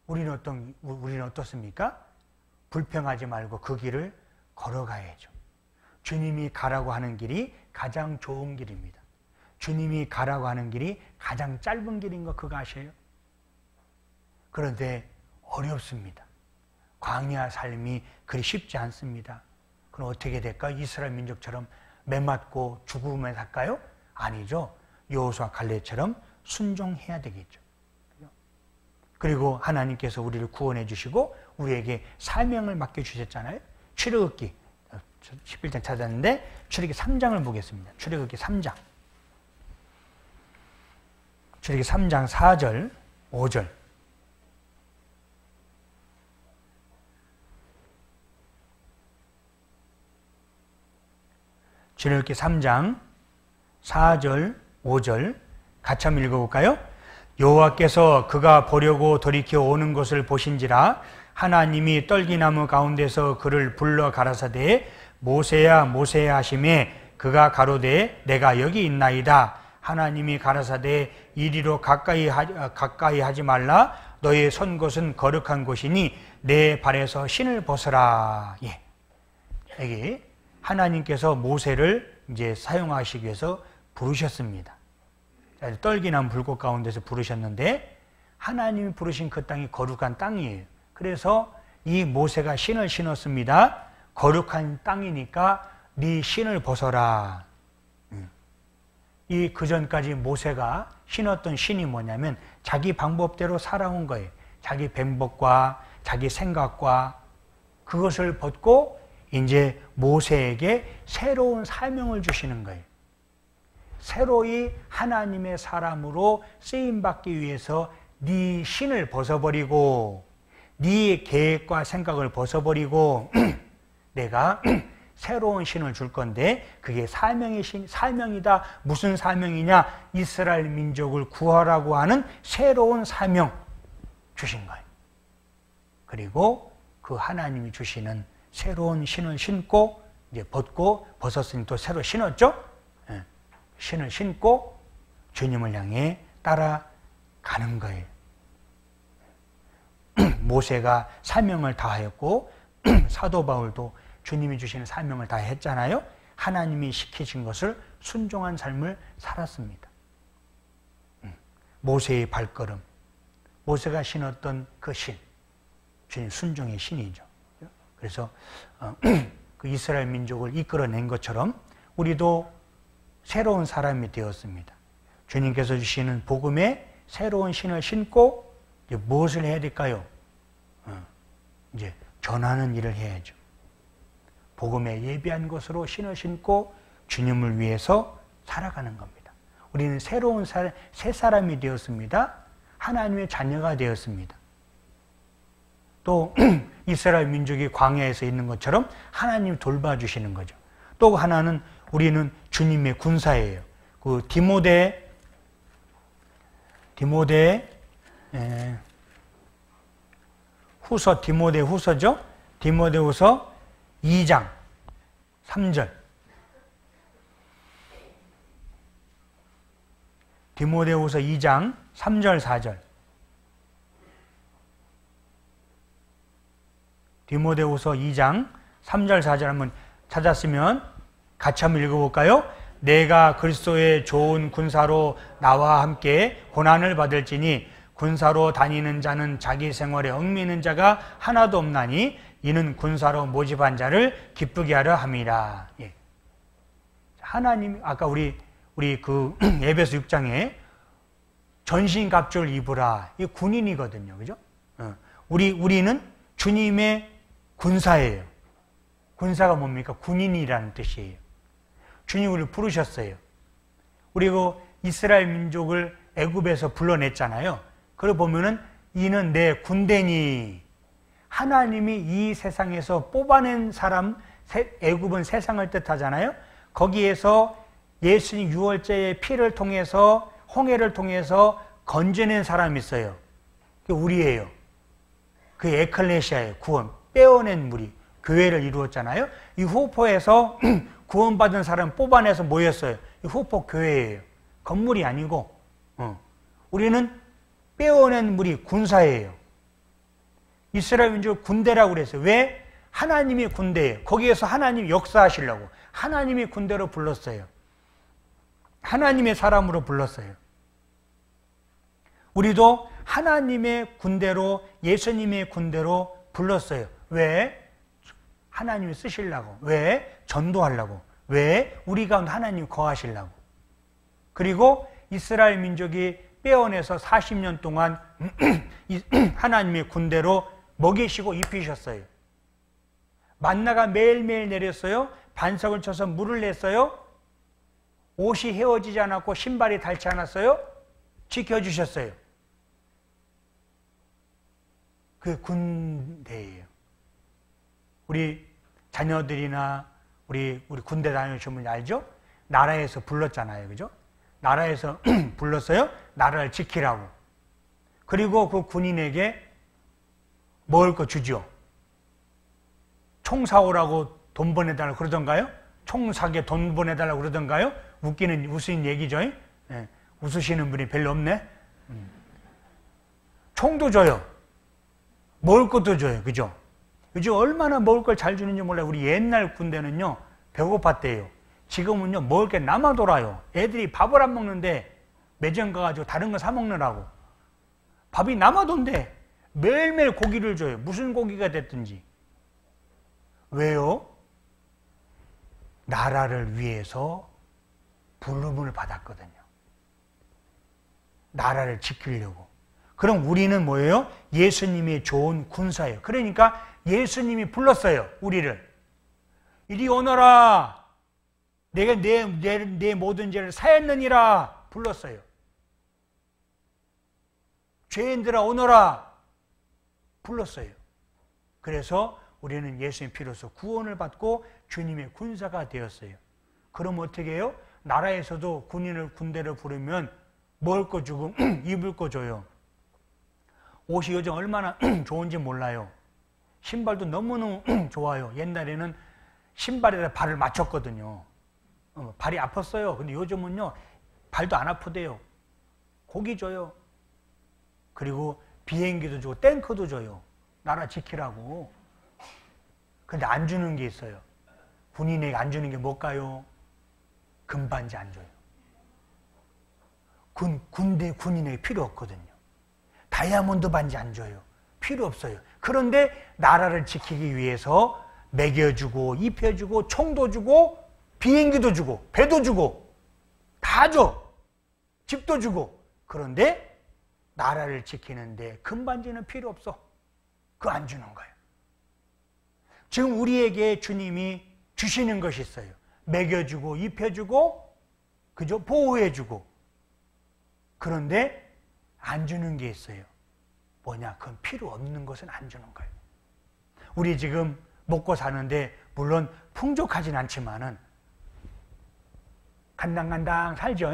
우리는 어떻습니까? 불평하지 말고 그 길을 걸어가야죠. 주님이 가라고 하는 길이 가장 좋은 길입니다. 주님이 가라고 하는 길이 가장 짧은 길인 거 그거 아셔요? 그런데 어렵습니다. 광야 삶이 그리 쉽지 않습니다. 그럼 어떻게 될까? 이스라엘 민족처럼 매맞고 죽으면 살까요? 아니죠. 여호수아 갈렙처럼 순종해야 되겠죠. 그리고 하나님께서 우리를 구원해 주시고 우리에게 사명을 맡겨주셨잖아요. 출애굽기 11장 찾았는데 출애굽기 3장을 보겠습니다. 출애굽기 3장. 출애굽기 3장 4절, 5절. 출애굽기 3장 4절, 5절 같이 한번 읽어볼까요? 여호와께서 그가 보려고 돌이켜 오는 것을 보신지라 하나님이 떨기나무 가운데서 그를 불러 가라사대 모세야 모세야 하시매 그가 가로되 내가 여기 있나이다. 하나님이 가라사대 이리로 가까이 하지 말라. 너의 선 곳은 거룩한 곳이니 내 발에서 신을 벗어라. 예. 여기 하나님께서 모세를 이제 사용하시기 위해서 부르셨습니다. 떨기나무 불꽃 가운데서 부르셨는데 하나님이 부르신 그 땅이 거룩한 땅이에요. 그래서 이 모세가 신을 신었습니다. 거룩한 땅이니까 네 신을 벗어라. 이 그전까지 모세가 신었던 신이 뭐냐면 자기 방법대로 살아온 거예요. 자기 방법과 자기 생각과 그것을 벗고 이제 모세에게 새로운 사명을 주시는 거예요. 새로이 하나님의 사람으로 쓰임받기 위해서 네 신을 벗어버리고 네 계획과 생각을 벗어버리고 내가 새로운 신을 줄 건데 그게 사명이다. 무슨 사명이냐? 이스라엘 민족을 구하라고 하는 새로운 사명 주신 거예요. 그리고 그 하나님이 주시는 새로운 신을 신고 이제 벗었으니 또 새로 신었죠? 신을 신고 주님을 향해 따라가는 거예요. 모세가 사명을 다하였고 사도 바울도 주님이 주시는 사명을 다했잖아요. 하나님이 시키신 것을 순종한 삶을 살았습니다. 모세의 발걸음, 모세가 신었던 그 신, 주님 순종의 신이죠. 그래서 그 이스라엘 민족을 이끌어낸 것처럼 우리도 새로운 사람이 되었습니다. 주님께서 주시는 복음에 새로운 신을 신고 이제 무엇을 해야 될까요? 이제 전하는 일을 해야죠. 복음에 예비한 것으로 신을 신고 주님을 위해서 살아가는 겁니다. 우리는 새로운 새 사람이 되었습니다. 하나님의 자녀가 되었습니다. 또 이스라엘 민족이 광야에서 있는 것처럼 하나님 돌봐주시는 거죠. 또 하나는 우리는 주님의 군사예요. 그 디모데 후서, 디모데 후서죠. 디모데 후서 2장 3절. 디모데 후서 2장 3절 4절. 디모데 후서 2장 3절 4절 한번 찾았으면 같이 한번 읽어볼까요? 내가 그리스도의 좋은 군사로 나와 함께 고난을 받을지니 군사로 다니는 자는 자기 생활에 얽매이는 자가 하나도 없나니 이는 군사로 모집한 자를 기쁘게 하려 함이라. 예. 하나님 아까 우리 그 에베소 6장에 전신갑주를 입으라. 이 군인이거든요. 그죠? 우리는 주님의 군사예요. 군사가 뭡니까? 군인이라는 뜻이에요. 주님 우리를 부르셨어요. 그리고 이스라엘 민족을 애굽에서 불러냈잖아요. 그걸 보면은 이는 내 군대니, 하나님이 이 세상에서 뽑아낸 사람, 애굽은 세상을 뜻하잖아요. 거기에서 예수님 유월제의 피를 통해서 홍해를 통해서 건져낸 사람이 있어요. 그게 우리예요. 그 에클레시아의 구원, 빼어낸 무리, 교회를 이루었잖아요. 이 후포에서 구원받은 사람 뽑아내서 모였어요. 이 후포 교회예요. 건물이 아니고. 우리는 빼어낸 무리, 군사예요. 이스라엘 민족 군대라고 그랬어요. 왜? 하나님이 군대예요. 거기에서 하나님이 역사하시려고 하나님이 군대로 불렀어요. 하나님의 사람으로 불렀어요. 우리도 하나님의 군대로, 예수님의 군대로 불렀어요. 왜? 하나님이 쓰시려고. 왜? 전도하려고. 왜? 우리 가운데 하나님이 거하시려고. 그리고 이스라엘 민족이 빼어내서 40년 동안 하나님의 군대로 먹이시고 입히셨어요. 만나가 매일매일 내렸어요. 반석을 쳐서 물을 냈어요. 옷이 헤어지지 않았고 신발이 닳지 않았어요. 지켜주셨어요. 그 군대예요. 우리 자녀들이나 우리 군대 다녀오신 분이 알죠? 나라에서 불렀잖아요. 그죠? 나라에서 불렀어요. 나라를 지키라고. 그리고 그 군인에게 먹을 거 주죠. 총 사오라고 돈 보내달라고 그러던가요? 총 사게 돈 보내달라고 그러던가요? 웃으신 얘기죠. 네. 웃으시는 분이 별로 없네. 총도 줘요. 먹을 것도 줘요. 그죠? 요즘 얼마나 먹을 걸 잘 주는지 몰라요. 우리 옛날 군대는요, 배고팠대요. 지금은요, 먹을 게 남아 돌아요. 애들이 밥을 안 먹는데 매점 가가지고 다른 거 사 먹느라고. 밥이 남아돈대. 매일매일 고기를 줘요. 무슨 고기가 됐든지. 왜요? 나라를 위해서 부름을 받았거든요. 나라를 지키려고. 그럼 우리는 뭐예요? 예수님의 좋은 군사예요. 그러니까 예수님이 불렀어요. 우리를. 이리 오너라. 내가 내 모든 죄를 사했느니라. 불렀어요. 죄인들아 오너라. 불렀어요. 그래서 우리는 예수님 피로서 구원을 받고 주님의 군사가 되었어요. 그럼 어떻게 해요? 나라에서도 군대를 부르면 먹을 거 주고 입을 거 줘요. 옷이 요즘 얼마나 좋은지 몰라요. 신발도 너무너무 좋아요. 옛날에는 신발에다 발을 맞췄거든요. 발이 아팠어요. 근데 요즘은요, 발도 안 아프대요. 고기 줘요. 그리고 비행기도 주고 탱크도 줘요. 나라 지키라고. 근데 안 주는 게 있어요. 군인에게 안 주는 게 뭘까요? 금반지 안 줘요. 군인에게 필요 없거든요. 다이아몬드 반지 안 줘요. 필요 없어요. 그런데 나라를 지키기 위해서 먹여주고 입혀주고 총도 주고 비행기도 주고 배도 주고 다 줘. 집도 주고. 그런데 나라를 지키는데 금반지는 필요 없어. 그거 안 주는 거예요. 지금 우리에게 주님이 주시는 것이 있어요. 먹여주고 입혀주고 그죠? 보호해주고. 그런데 안 주는 게 있어요. 뭐냐? 그건 필요 없는 것은 안 주는 거예요. 우리 지금 먹고 사는데 물론 풍족하진 않지만은 간당간당 살죠.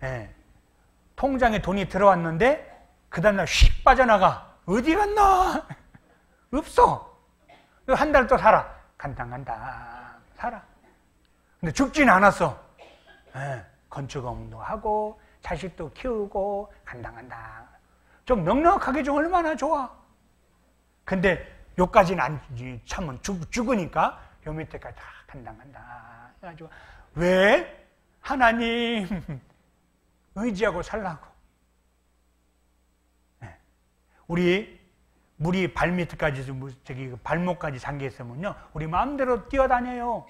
예. 통장에 돈이 들어왔는데 그 다음날 휙 빠져나가. 어디 갔나? 없어. 한 달 또 살아. 간당간당 살아. 근데 죽지는 않았어. 예. 건축업도 하고 자식도 키우고 간당간당. 좀 넉넉하게 좀 얼마나 좋아. 근데 요까지는 안 참은 죽으니까 요 밑에까지 다 간당간당 해가지고 왜? 하나님 의지하고 살라고. 네. 우리 물이 발밑까지 저기 발목까지 잠겨 있으면요 우리 마음대로 뛰어다녀요.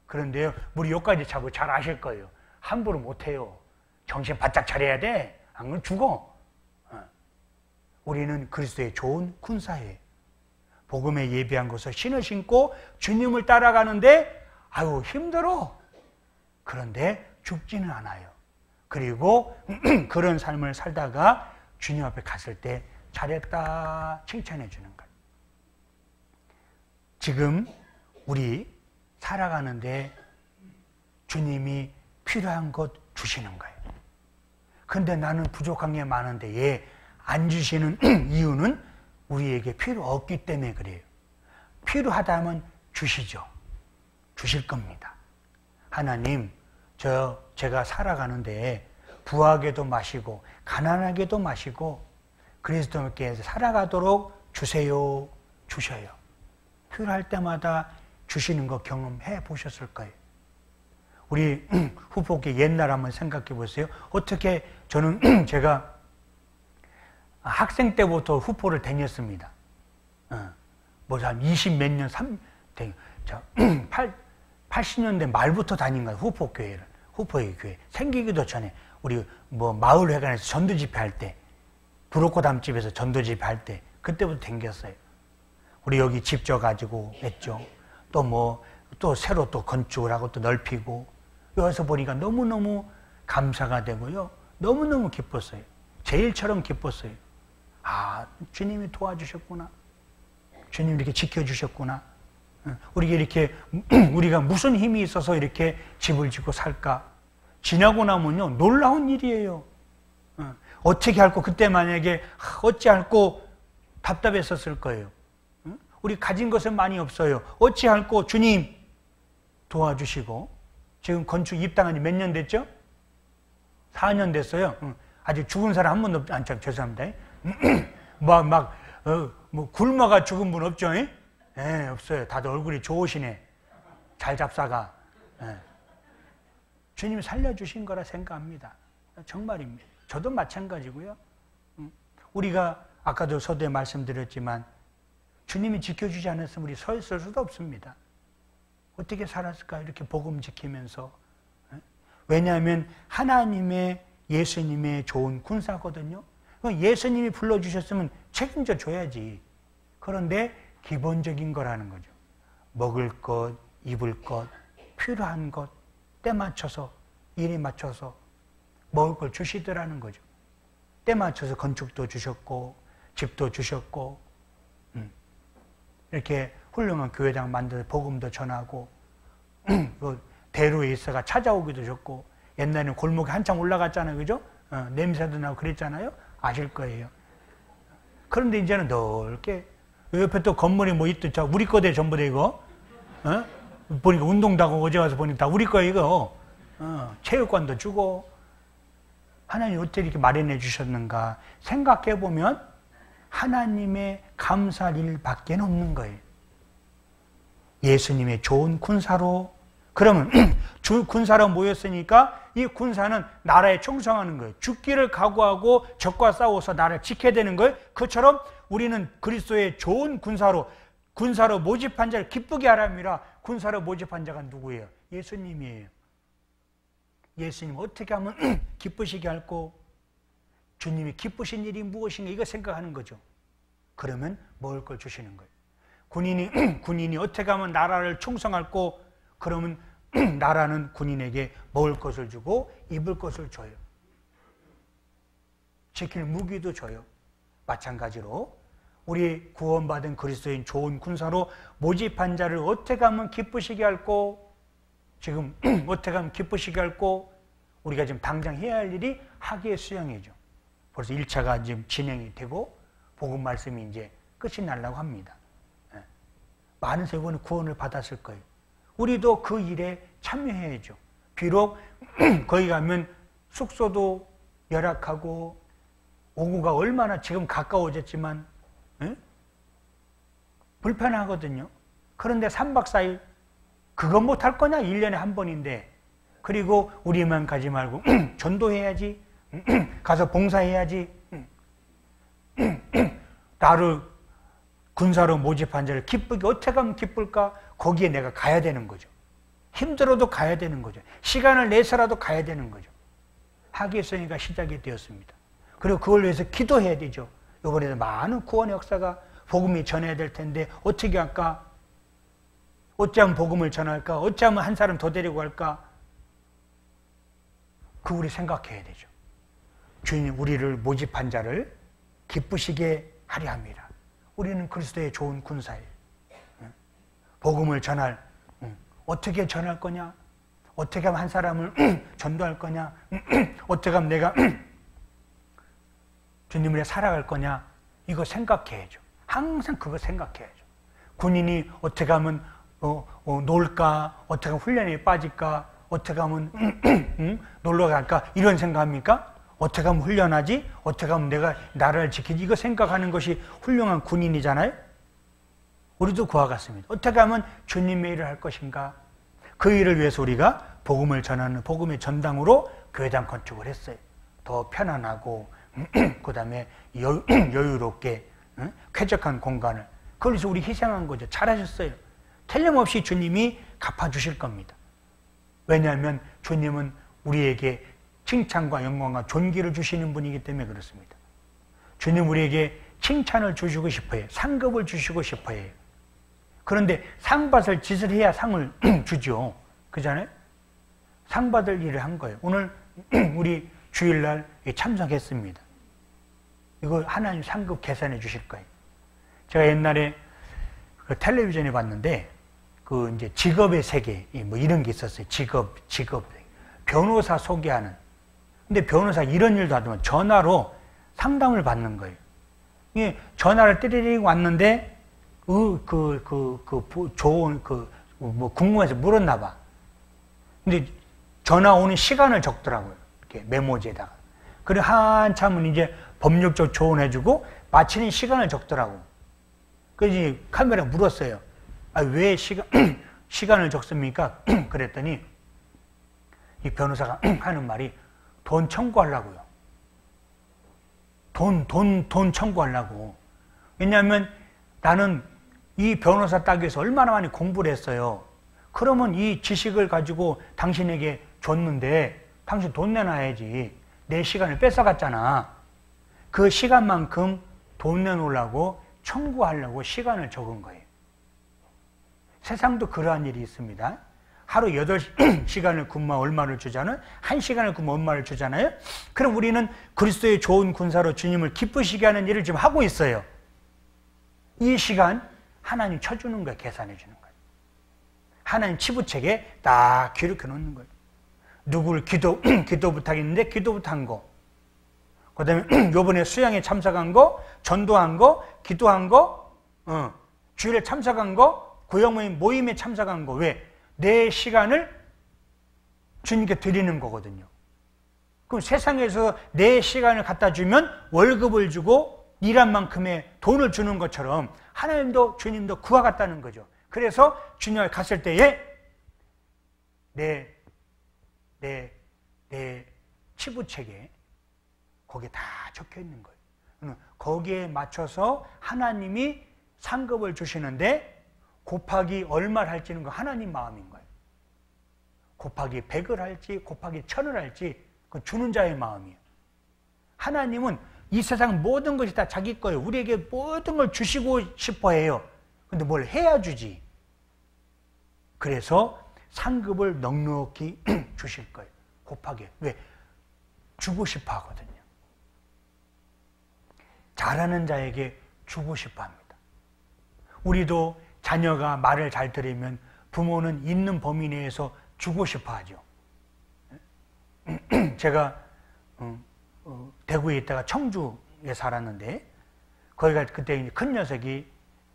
그런데요 물이 요까지 차고 잘 아실 거예요. 함부로 못해요. 정신 바짝 차려야 돼. 안 그러면 죽어. 우리는 그리스도의 좋은 군사예요. 복음에 예비한 것을 신을 신고 주님을 따라가는데 아유 힘들어. 그런데 죽지는 않아요. 그리고 그런 삶을 살다가 주님 앞에 갔을 때 잘했다 칭찬해 주는 거예요. 지금 우리 살아가는데 주님이 필요한 것 주시는 거예요. 근데 나는 부족한 게 많은데 얘 안 주시는 이유는 우리에게 필요 없기 때문에 그래요. 필요하다면 주시죠. 주실 겁니다. 하나님, 제가 살아가는데 부하게도 마시고 가난하게도 마시고 그리스도께 살아가도록 주세요. 주셔요. 필요할 때마다 주시는 거 경험해 보셨을 거예요. 우리 후보께 옛날 한번 생각해 보세요. 어떻게 저는 제가 학생 때부터 후포를 다녔습니다. 뭐 한 20몇 년, 80년대 말부터 다닌 거예요. 후포교회를. 후포의 교회. 생기기도 전에 우리 뭐 마을회관에서 전도 집회할 때, 브로코담집에서 전도 집회할 때 그때부터 다녔어요. 우리 여기 집 져가지고 했죠. 또 새로 또 건축을 하고 또 넓히고 여기서 보니까 너무너무 감사가 되고요. 너무너무 기뻤어요. 제 일처럼 기뻤어요. 아, 주님이 도와주셨구나. 주님이 이렇게 지켜주셨구나. 우리가 무슨 힘이 있어서 이렇게 집을 짓고 살까? 지나고 나면요, 놀라운 일이에요. 어떻게 할고, 그때 만약에 어찌할고 답답했었을 거예요. 우리 가진 것은 많이 없어요. 어찌할고 주님 도와주시고, 지금 건축 입당한 지 몇 년 됐죠? 4년 됐어요. 아직 죽은 사람 한 번도 참 죄송합니다. 굶어가 죽은 분 없죠? 예, 없어요. 다들 얼굴이 좋으시네. 잘 잡사가. 예. 주님이 살려주신 거라 생각합니다. 정말입니다. 저도 마찬가지고요. 우리가 아까도 서두에 말씀드렸지만 주님이 지켜주지 않았으면 우리 서 있을 수도 없습니다. 어떻게 살았을까? 이렇게 복음 지키면서. 왜냐하면 하나님의 예수님의 좋은 군사거든요. 예수님이 불러주셨으면 책임져 줘야지. 그런데 기본적인 거라는 거죠. 먹을 것, 입을 것, 필요한 것, 때 맞춰서, 일에 맞춰서 먹을 걸 주시더라는 거죠. 때 맞춰서 건축도 주셨고, 집도 주셨고, 이렇게 훌륭한 교회당 만들어 복음도 전하고, 대로에 있어가 찾아오기도 좋고, 옛날에는 골목에 한참 올라갔잖아요. 그죠? 냄새도 나고 그랬잖아요. 아실 거예요. 그런데 이제는 넓게, 옆에 또 건물이 뭐 있더, 우리 거대 전부 다 이거, 보니까 운동도 하고 어제 와서 보니까 다 우리 거 이거, 체육관도 주고, 하나님 어떻게 이렇게 마련해 주셨는가 생각해 보면 하나님의 감사할 일밖에 없는 거예요. 예수님의 좋은 군사로, 그러면 군사로 모였으니까 이 군사는 나라에 충성하는 거예요. 죽기를 각오하고 적과 싸워서 나라를 지켜야 되는 거예요. 그처럼 우리는 그리스도의 좋은 군사로 모집한 자를 기쁘게 하라미라. 군사로 모집한 자가 누구예요? 예수님이에요. 예수님 어떻게 하면 기쁘시게 할고, 주님이 기쁘신 일이 무엇인가 이거 생각하는 거죠. 그러면 먹을 걸 주시는 거예요. 군인이 어떻게 하면 나라를 충성할고, 그러면 나라는 군인에게 먹을 것을 주고 입을 것을 줘요. 지킬 무기도 줘요. 마찬가지로 우리 구원받은 그리스도인 좋은 군사로 모집한 자를 어떻게 하면 기쁘시게 할고, 지금 어떻게 하면 기쁘시게 할고, 우리가 지금 당장 해야 할 일이 학예의 수양이죠. 벌써 1차가 지금 진행이 되고 복음 말씀이 이제 끝이 나려고 합니다. 많은 세원은 구원을 받았을 거예요. 우리도 그 일에 참여해야죠. 비록 거기 가면 숙소도 열악하고 오구가 얼마나 지금 가까워졌지만 불편하거든요. 그런데 3박 4일 그건 못할 거냐? 1년에 한 번인데. 그리고 우리만 가지 말고 전도해야지. 가서 봉사해야지. 나를 군사로 모집한 자를 기쁘게 어떻게 하면 기쁠까? 거기에 내가 가야 되는 거죠. 힘들어도 가야 되는 거죠. 시간을 내서라도 가야 되는 거죠. 학예성회가 시작이 되었습니다. 그리고 그걸 위해서 기도해야 되죠. 이번에도 많은 구원의 역사가 복음이 전해야 될 텐데 어떻게 할까? 어찌하면 복음을 전할까? 어찌하면 한 사람 더 데리고 갈까? 그 우리 생각해야 되죠. 주님 우리를 모집한 자를 기쁘시게 하려 합니다. 우리는 그리스도의 좋은 군사예요. 복음을 전할, 어떻게 전할 거냐? 어떻게 하면 한 사람을 전도할 거냐? 어떻게 하면 내가 주님을 살아갈 거냐? 이거 생각해야죠. 항상 그거 생각해야죠. 군인이 어떻게 하면 놀까? 어떻게 하면 훈련에 빠질까? 어떻게 하면 놀러 갈까? 이런 생각합니까? 어떻게 하면 훈련하지? 어떻게 하면 내가 나라를 지키지? 이거 생각하는 것이 훌륭한 군인이잖아요? 우리도 그와 같습니다. 어떻게 하면 주님의 일을 할 것인가? 그 일을 위해서 우리가 복음을 전하는 복음의 전당으로 교회당 건축을 했어요. 더 편안하고 그 다음에 여유롭게 쾌적한 공간을. 그래서 우리 희생한 거죠. 잘하셨어요. 틀림없이 주님이 갚아주실 겁니다. 왜냐하면 주님은 우리에게 칭찬과 영광과 존귀를 주시는 분이기 때문에 그렇습니다. 주님 우리에게 칭찬을 주시고 싶어요. 상급을 주시고 싶어요. 그런데 상 받을 짓을 해야 상을 주죠. 그잖아요? 상 받을 일을 한 거예요. 오늘 우리 주일날 참석했습니다. 이거 하나님 상급 계산해 주실 거예요. 제가 옛날에 그 텔레비전에 봤는데 그 이제 직업의 세계 뭐 이런 게 있었어요. 직업 변호사 소개하는. 근데 변호사 이런 일도 하더만 전화로 상담을 받는 거예요. 이게 전화를 띠리링 왔는데 궁금해서 물었나 봐. 근데 전화 오는 시간을 적더라고요. 이렇게 메모지에다가. 그래 한참은 이제 법률적 조언해주고 마치는 시간을 적더라고. 그래서 카메라 물었어요. 아, 왜 시간을 적습니까? 그랬더니 이 변호사가 하는 말이 돈 청구하려고요. 돈 청구하려고. 왜냐하면 나는 이 변호사 따기 위해서 얼마나 많이 공부를 했어요. 그러면 이 지식을 가지고 당신에게 줬는데 당신 돈 내놔야지. 내 시간을 뺏어갔잖아. 그 시간만큼 돈 내놓으려고 청구하려고 시간을 적은 거예요. 세상도 그러한 일이 있습니다. 하루 8시간을 근무하면 얼마를 주잖아요? 1시간을 근무하면 얼마를 주잖아요? 그럼 우리는 그리스도의 좋은 군사로 주님을 기쁘시게 하는 일을 지금 하고 있어요. 이 시간 하나님 쳐주는 거예요. 계산해 주는 거예요. 하나님 치부책에 딱 기록해 놓는 거예요. 누구를 기도 부탁했는데 기도 부탁한 거. 그 다음에 요번에 수양에 참석한 거, 전도한 거, 기도한 거, 주일에 참석한 거, 구역 모임에 참석한 거. 왜? 내 시간을 주님께 드리는 거거든요. 그럼 세상에서 내 시간을 갖다 주면 월급을 주고 일한 만큼의 돈을 주는 것처럼 하나님도 주님도 그와 같다는 거죠. 그래서 주님을 갔을 때에 내 치부책에 거기에 다 적혀 있는 거예요. 거기에 맞춰서 하나님이 상급을 주시는데 곱하기 얼마를 할지는 거 하나님 마음인 거예요. 곱하기 100을 할지 곱하기 1000을 할지 그 주는 자의 마음이에요. 하나님은 이 세상 모든 것이 다 자기 거예요. 우리에게 모든 걸 주시고 싶어 해요. 근데 뭘 해야 주지. 그래서 상급을 넉넉히 주실 거예요. 곱하기. 왜? 주고 싶어 하거든요. 잘하는 자에게 주고 싶어 합니다. 우리도 자녀가 말을 잘 들으면 부모는 있는 범위 내에서 주고 싶어 하죠. 제가 대구에 있다가 청주에 살았는데 거기가 그때 큰 녀석이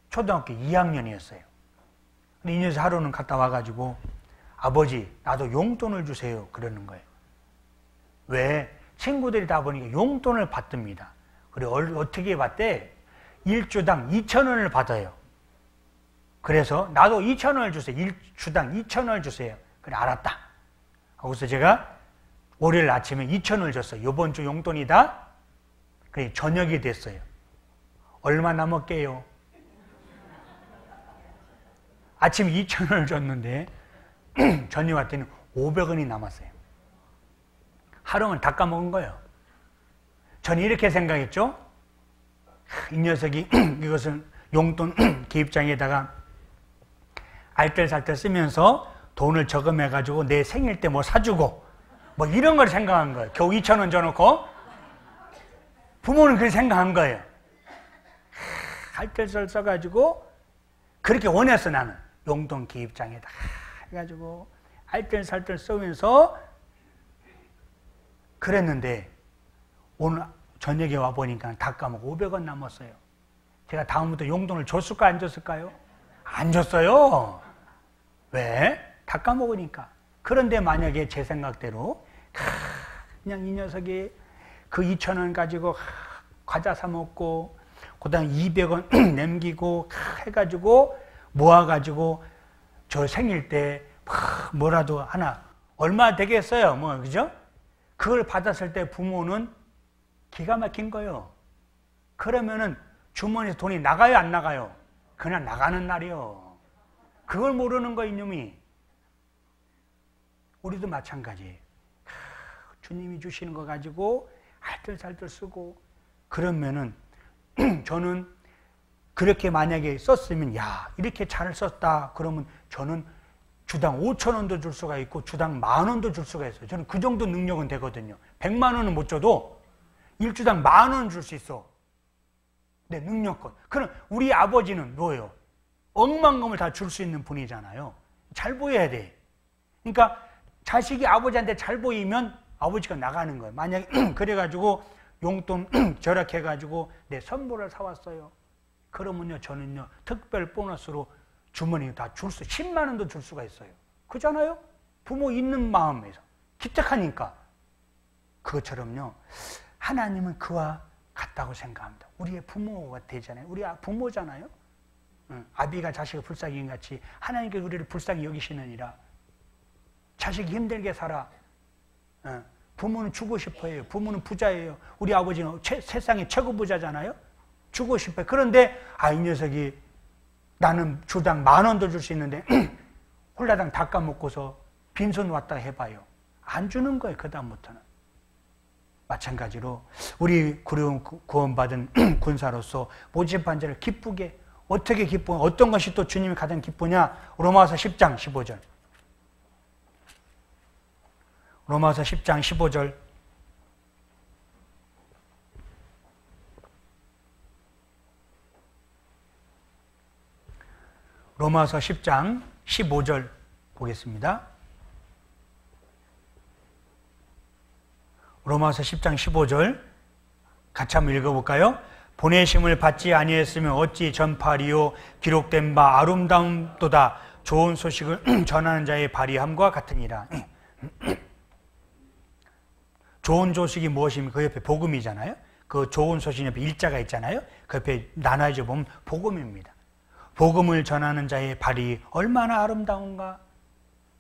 초등학교 2학년이었어요. 근데 이 녀석 하루는 갔다 와가지고 아버지 나도 용돈을 주세요 그러는 거예요. 왜? 친구들이 다 보니까 용돈을 받습니다. 그리고 어떻게 받대? 1주당 2,000원을 받아요. 그래서 나도 2,000원을 주세요. 1주당 2,000원을 주세요. 그래 알았다. 거기서 제가 월요일 아침에 2,000원을 줬어요. 이번 주 용돈이다. 그래 저녁이 됐어요. 얼마 남았게요? 아침 2,000원을 줬는데 저녁 왔더니 500원이 남았어요. 하루는 다 까먹은 거예요. 저는 이렇게 생각했죠. 이 녀석이 이것을 용돈 기입장에다가 알뜰살뜰 쓰면서 돈을 저금해가지고 내 생일 때 뭐 사주고 뭐 이런 걸 생각한 거예요. 겨우 2,000원 줘놓고 부모는 그렇게 생각한 거예요. 알뜰살 써가지고 그렇게 원했어. 나는 용돈 기입장에다 해가지고 알뜰살뜰 쓰면서 그랬는데 오늘 저녁에 와보니까 다 까먹고 500원 남았어요. 제가 다음부터 용돈을 줬을까 안 줬을까요? 안 줬어요. 왜? 다 까먹으니까. 그런데 만약에 제 생각대로 그냥 이 녀석이 그 2,000원 가지고 과자 사 먹고 그다음 200원 남기고 해가지고 모아가지고 저 생일 때 뭐라도 하나 얼마 되겠어요? 뭐 그죠? 그걸 받았을 때 부모는 기가 막힌 거예요. 그러면은 주머니에서 돈이 나가요 안 나가요? 그냥 나가는 날이요. 그걸 모르는 거 이놈이. 우리도 마찬가지예요. 주님이 주시는 거 가지고 알뜰살뜰 쓰고 그러면은 저는 그렇게 만약에 썼으면 야 이렇게 잘 썼다 그러면 저는 주당 5,000원도 줄 수가 있고 주당 10,000원도 줄 수가 있어요. 저는 그 정도 능력은 되거든요. 100만 원은 못 줘도 1주당 10,000원 줄 수 있어. 내 능력껏. 그럼 우리 아버지는 뭐예요? 억만금을 다 줄 수 있는 분이잖아요. 잘 보여야 돼. 그러니까 자식이 아버지한테 잘 보이면 아버지가 나가는 거예요. 만약에 그래가지고 용돈 절약해가지고 내 선물을 사왔어요. 그러면요 저는요 특별 보너스로 주머니에 다 줄 수 10만 원도 줄 수가 있어요. 그잖아요? 부모 있는 마음에서 기특하니까. 그것처럼요 하나님은 그와 같다고 생각합니다. 우리의 부모가 되잖아요. 우리 부모잖아요. 아비가 자식을 불쌍히 여긴 같이 하나님께서 우리를 불쌍히 여기시느니라. 자식이 힘들게 살아. 부모는 주고 싶어요. 부모는 부자예요. 우리 아버지는 세상의 최고 부자잖아요. 주고 싶어요. 그런데 이 녀석이 나는 주당 10,000원도 줄 수 있는데 홀라당 다 까먹고서 빈손 왔다 해봐요. 안 주는 거예요. 그 다음부터는. 마찬가지로 우리 구원받은 군사로서 모집한 자를 기쁘게 어떻게 기쁘냐? 어떤 것이 또 주님이 가장 기쁘냐? 로마서 10장 15절. 로마서 10장 15절. 로마서 10장 15절 보겠습니다. 로마서 10장 15절 같이 한번 읽어볼까요? 보내심을 받지 아니했으면 어찌 전파리요 기록된 바 아름다움도다 좋은 소식을 전하는 자의 발의함과 같으니라. 좋은 소식이 무엇입니까? 그 옆에 복음이잖아요. 그 좋은 소식 옆에 일자가 있잖아요. 그 옆에 나눠져 보면 복음입니다. 복음을 전하는 자의 발이 얼마나 아름다운가.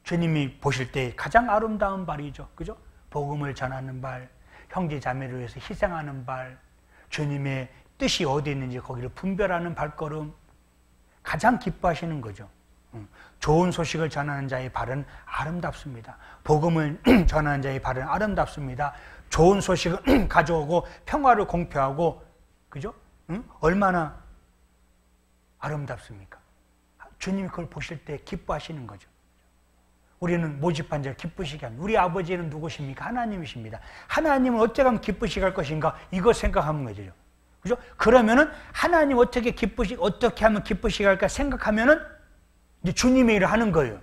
주님이 보실 때 가장 아름다운 발이죠. 그죠? 복음을 전하는 발, 형제 자매를 위해서 희생하는 발, 주님의 뜻이 어디 있는지 거기를 분별하는 발걸음, 가장 기뻐하시는 거죠. 좋은 소식을 전하는 자의 발은 아름답습니다. 복음을 전하는 자의 발은 아름답습니다. 좋은 소식을 가져오고 평화를 공표하고, 그죠? 얼마나 아름답습니까? 주님이 그걸 보실 때 기뻐하시는 거죠. 우리는 모집한 자를 기쁘시게 합니다. 우리 아버지는 누구십니까? 하나님이십니다. 하나님은 어찌 하면 기쁘시게 할 것인가? 이거 생각하는 거죠. 그죠? 그러면은 하나님 어떻게 하면 기쁘시게 할까 생각하면은 이제 주님의 일을 하는 거예요.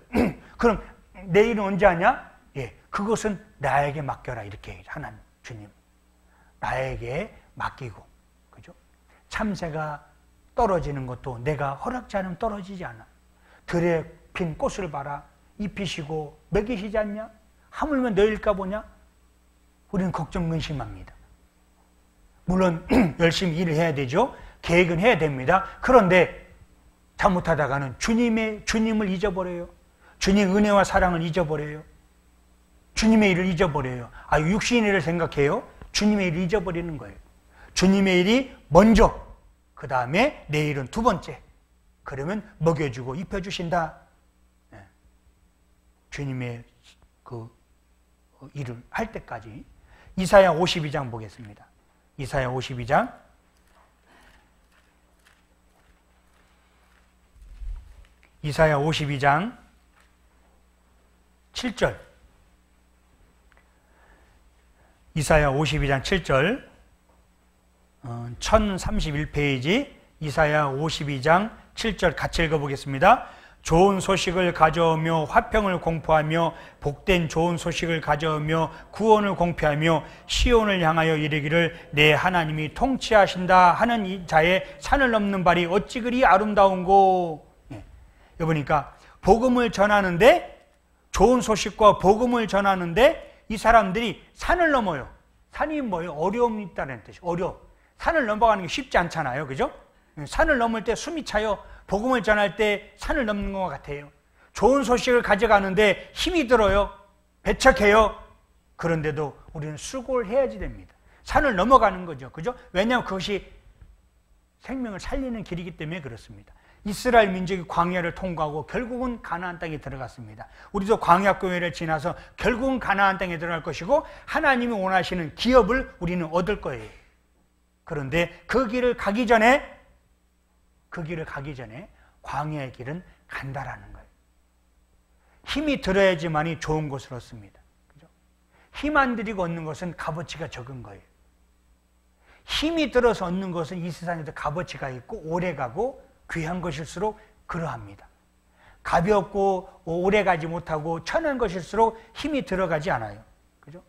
그럼 내 일은 언제 하냐? 예, 그것은 나에게 맡겨라. 이렇게 얘기해요. 하나님, 주님. 나에게 맡기고. 그죠? 참새가 떨어지는 것도 내가 허락지 않으면 떨어지지 않아. 들에 핀 꽃을 봐라. 입히시고 먹이시지 않냐? 하물며 너일까 보냐? 우리는 걱정 근심합니다. 물론 열심히 일을 해야 되죠. 계획은 해야 됩니다. 그런데 잘못하다가는 주님을 잊어버려요. 주님의 은혜와 사랑을 잊어버려요. 주님의 일을 잊어버려요. 육신의 일을 생각해요. 주님의 일을 잊어버리는 거예요. 주님의 일이 먼저, 그 다음에 내 일은 두 번째. 그러면 먹여주고 입혀주신다. 주님의 그 일을 할 때까지. 이사야 52장 보겠습니다. 이사야 52장 7절. 이사야 52장 7절. 1031페이지 이사야 52장 7절 같이 읽어보겠습니다. 좋은 소식을 가져오며 화평을 공포하며 복된 좋은 소식을 가져오며 구원을 공표하며 시온을 향하여 이르기를 내 하나님이 통치하신다 하는 이 자의 산을 넘는 발이 어찌 그리 아름다운고. 여기 보니까 복음을 전하는데, 좋은 소식과 복음을 전하는데 이 사람들이 산을 넘어요. 산이 뭐예요? 어려움이 있다는 뜻이에요. 어려움. 산을 넘어가는 게 쉽지 않잖아요. 그죠? 산을 넘을 때 숨이 차요. 복음을 전할 때 산을 넘는 것 같아요. 좋은 소식을 가져가는데 힘이 들어요. 배척해요. 그런데도 우리는 수고를 해야지 됩니다. 산을 넘어가는 거죠. 그죠? 왜냐하면 그것이 생명을 살리는 길이기 때문에 그렇습니다. 이스라엘 민족이 광야를 통과하고 결국은 가나안 땅에 들어갔습니다. 우리도 광야교회를 지나서 결국은 가나안 땅에 들어갈 것이고 하나님이 원하시는 기업을 우리는 얻을 거예요. 그런데 그 길을 가기 전에 광야의 길은 간다라는 거예요. 힘이 들어야지만이 좋은 것을 얻습니다. 그죠? 힘 안 들이고 얻는 것은 값어치가 적은 거예요. 힘이 들어서 얻는 것은 이 세상에도 값어치가 있고 오래가고 귀한 것일수록 그러합니다. 가볍고 오래가지 못하고 천한 것일수록 힘이 들어가지 않아요. 그죠?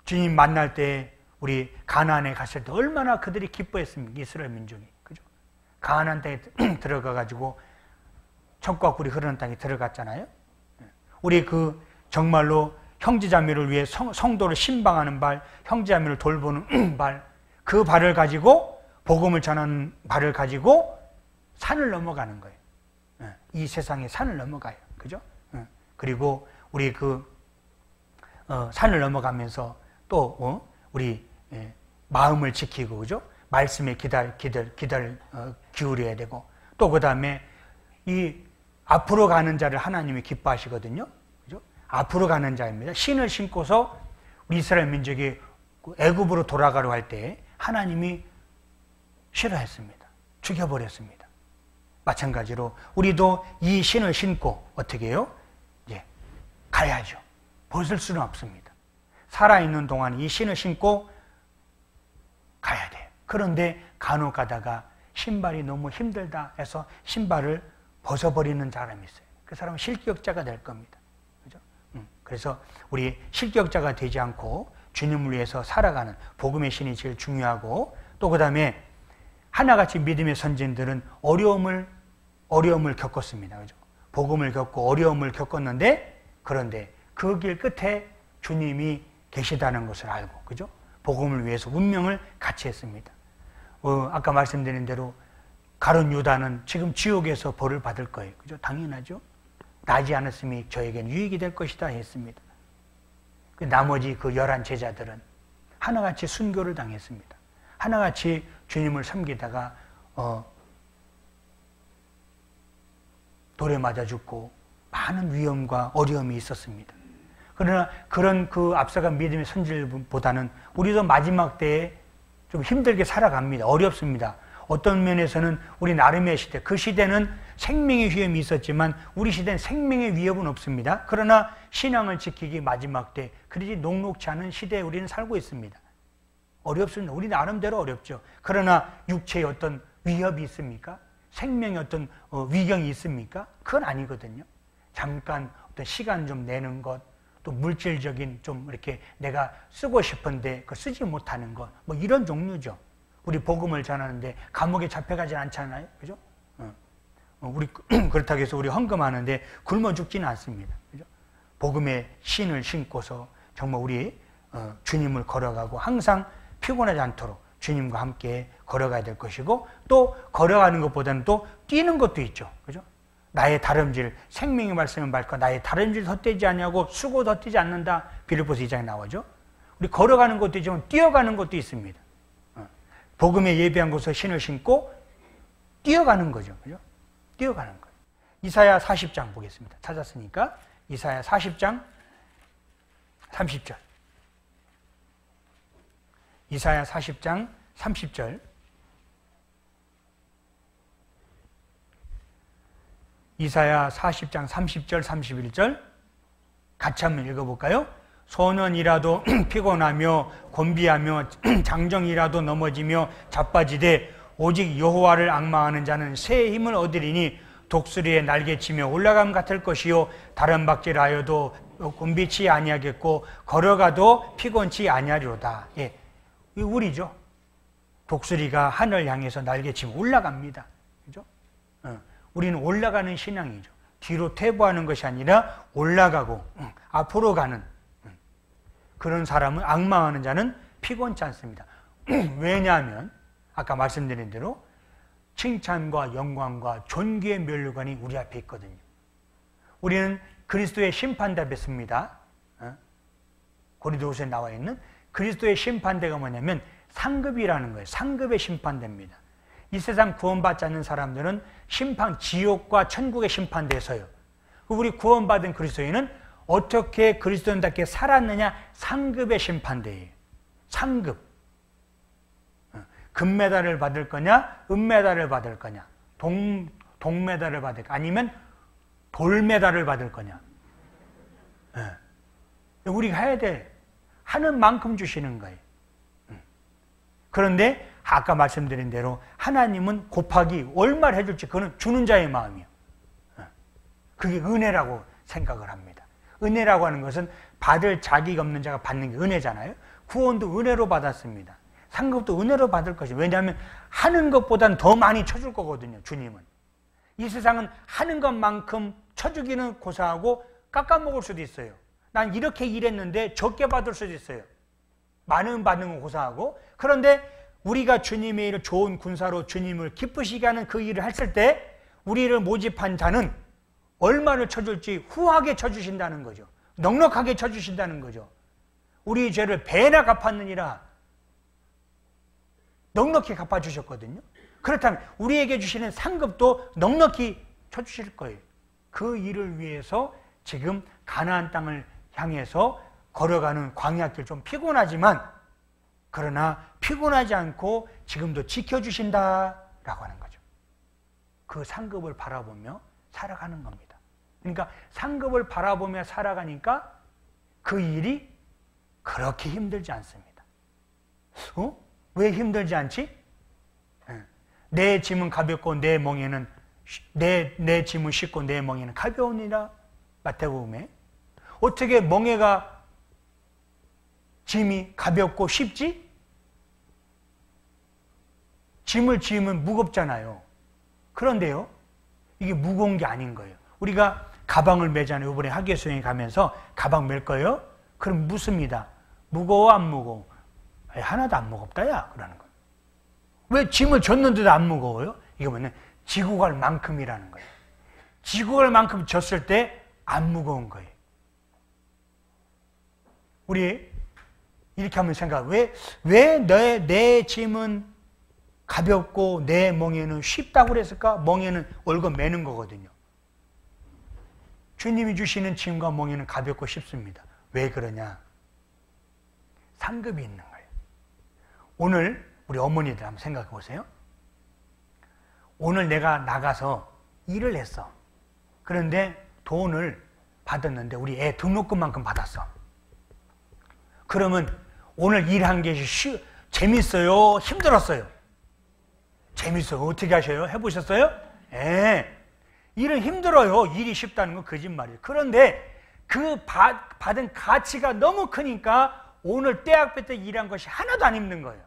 주님 만날 때 우리 가나안에 갔을 때 얼마나 그들이 기뻐했습니까? 이스라엘 민족이. 그죠? 가나안 땅에 들어가가지고 천국과 꿀이 흐르는 땅에 들어갔잖아요. 우리 그 정말로 형제자매를 위해 성도를 신방하는 발, 형제자매를 돌보는 발, 그 발을 가지고 복음을 전하는 발을 가지고 산을 넘어가는 거예요. 이 세상에 산을 넘어가요. 그죠? 그리고 우리 산을 넘어가면서 또 우리 마음을 지키고, 그죠? 말씀에 기울여야 되고, 또 그 다음에 이 앞으로 가는 자를 하나님이 기뻐하시거든요. 그죠? 앞으로 가는 자입니다. 신을 신고서 우리 이스라엘 민족이 애굽으로 돌아가려 할 때 하나님이 싫어했습니다. 죽여버렸습니다. 마찬가지로 우리도 이 신을 신고 어떻게 해요? 이제 가야죠. 벗을 수는 없습니다. 살아있는 동안 이 신을 신고 가야 돼요. 그런데 간혹 가다가 신발이 너무 힘들다 해서 신발을 벗어버리는 사람이 있어요. 그 사람은 실격자가 될 겁니다. 그죠? 그래서 우리 실격자가 되지 않고 주님을 위해서 살아가는 복음의 신이 제일 중요하고, 또 그 다음에 하나같이 믿음의 선진들은 어려움을 겪었습니다. 그죠? 복음을 겪고 어려움을 겪었는데, 그런데 그 길 끝에 주님이 계시다는 것을 알고, 그죠? 복음을 위해서 운명을 같이 했습니다. 아까 말씀드린 대로 가룟 유다는 지금 지옥에서 벌을 받을 거예요. 그죠? 당연하죠? 나지 않았음이 저에겐 유익이 될 것이다 했습니다. 나머지 그 11 제자들은 하나같이 순교를 당했습니다. 하나같이 주님을 섬기다가 돌에 맞아 죽고 많은 위험과 어려움이 있었습니다. 그러나 그런 그 앞서간 믿음의 선질보다는 우리도 마지막 때에 좀 힘들게 살아갑니다. 어렵습니다. 어떤 면에서는 우리 나름의 시대, 그 시대는 생명의 위험이 있었지만 우리 시대는 생명의 위협은 없습니다. 그러나 신앙을 지키기 마지막 때 그러지 녹록치 않은 시대에 우리는 살고 있습니다. 어렵습니다. 우리 나름대로 어렵죠. 그러나 육체에 어떤 위협이 있습니까? 생명의 어떤 위경이 있습니까? 그건 아니거든요. 잠깐 어떤 시간 좀 내는 것, 또 물질적인 좀 이렇게 내가 쓰고 싶은데 그 쓰지 못하는 것, 뭐 이런 종류죠. 우리 복음을 전하는데 감옥에 잡혀가진 않잖아요. 그죠? 우리 그렇다고 해서 우리 헌금하는데 굶어 죽지는 않습니다. 그죠? 복음의 신을 신고서 정말 우리 주님을 걸어가고 항상 피곤하지 않도록 주님과 함께 걸어가야 될 것이고, 또 걸어가는 것보다는 또 뛰는 것도 있죠. 그죠? 나의 다름질, 생명의 말씀을 말까 나의 다름질 덧대지 않냐고 수고 덧대지 않는다. 빌립보서 2장에 나오죠. 우리 걸어가는 것도 있지만 뛰어가는 것도 있습니다. 복음에 예비한 곳에서 신을 신고 뛰어가는 거죠. 그죠? 뛰어가는 거예요. 이사야 40장 보겠습니다. 찾았으니까 이사야 40장 30절. 이사야 40장 30절. 이사야 40장 30절 31절 같이 한번 읽어볼까요? 소년이라도 피곤하며 곤비하며 장정이라도 넘어지며 자빠지되 오직 여호와를 앙망하는 자는 새 힘을 얻으리니 독수리의 날개치며 올라감 같을 것이요 다른 박질하여도 곤비치 아니하겠고 걸어가도 피곤치 아니하리로다. 예, 이 우리죠. 독수리가 하늘 향해서 날개치면 올라갑니다. 그죠? 우리는 올라가는 신앙이죠. 뒤로 퇴보하는 것이 아니라 올라가고 앞으로 가는 그런 사람은 앙망하는 자는 피곤치 않습니다. 왜냐하면 아까 말씀드린 대로 칭찬과 영광과 존귀의 면류관이 우리 앞에 있거든요. 우리는 그리스도의 심판대 뵙습니다. 고린도후서에 나와 있는 그리스도의 심판대가 뭐냐면 상급이라는 거예요. 상급의 심판대입니다. 이 세상 구원받지 않는 사람들은 심판, 지옥과 천국의 심판대에 서요. 우리 구원받은 그리스도인은 어떻게 그리스도인답게 살았느냐? 상급의 심판대예요. 상급. 금메달을 받을 거냐? 은메달을 받을 거냐? 동메달을 받을 거냐? 아니면 돌메달을 받을 거냐? 우리가 해야 돼. 하는 만큼 주시는 거예요. 그런데 아까 말씀드린 대로 하나님은 곱하기 얼마를 해줄지 그거는 주는 자의 마음이에요. 그게 은혜라고 생각을 합니다. 은혜라고 하는 것은 받을 자격이 없는 자가 받는 게 은혜잖아요. 구원도 은혜로 받았습니다. 상급도 은혜로 받을 것이에요. 왜냐하면 하는 것보다는 더 많이 쳐줄 거거든요. 주님은. 이 세상은 하는 것만큼 쳐주기는 고사하고 깎아먹을 수도 있어요. 난 이렇게 일했는데 적게 받을 수도 있어요. 많은 받는 건 고사하고. 그런데 우리가 주님의 일을 좋은 군사로 주님을 기쁘시게 하는 그 일을 했을 때 우리를 모집한 자는 얼마를 쳐줄지 후하게 쳐주신다는 거죠. 넉넉하게 쳐주신다는 거죠. 우리 죄를 배나 갚았느니라 넉넉히 갚아주셨거든요. 그렇다면 우리에게 주시는 상급도 넉넉히 쳐주실 거예요. 그 일을 위해서 지금 가나안 땅을 향해서 걸어가는 광야길 좀 피곤하지만 그러나 피곤하지 않고 지금도 지켜주신다라고 하는 거죠. 그 상급을 바라보며 살아가는 겁니다. 그러니까 상급을 바라보며 살아가니까 그 일이 그렇게 힘들지 않습니다. 왜 힘들지 않지? 내 짐은 가볍고 내 멍에는 내 짐은 쉽고 내 멍에는 가벼우니라. 마태복음에 어떻게 멍에가 짐이 가볍고 쉽지? 짐을 지으면 무겁잖아요. 그런데요, 이게 무거운 게 아닌 거예요. 우리가 가방을 매잖아요. 이번에 학예수행에 가면서 가방 맬 거예요? 그럼 묻습니다. 무거워 안 무거워? 하나도 안 무겁다 야 그러는 거예요. 왜 짐을 졌는데도 안 무거워요? 이게 뭐냐면 지고 갈 만큼이라는 거예요. 지고 갈 만큼 졌을 때 안 무거운 거예요. 우리 이렇게 한번 생각. 왜 내 짐은 가볍고 내 멍에는 쉽다고 그랬을까? 멍에는 얼굴 매는 거거든요. 주님이 주시는 짐과 멍에는 가볍고 쉽습니다. 왜 그러냐? 상급이 있는 거예요. 오늘 우리 어머니들 한번 생각해 보세요. 오늘 내가 나가서 일을 했어. 그런데 돈을 받았는데 우리 애 등록금만큼 받았어. 그러면 오늘 일한 게 재밌어요? 힘들었어요? 재밌어요. 어떻게 하셔요? 해보셨어요? 일은 힘들어요. 일이 쉽다는 건 거짓말이에요. 그런데 그 받은 가치가 너무 크니까 오늘 떼학볕 때 일한 것이 하나도 안 힘든 거예요.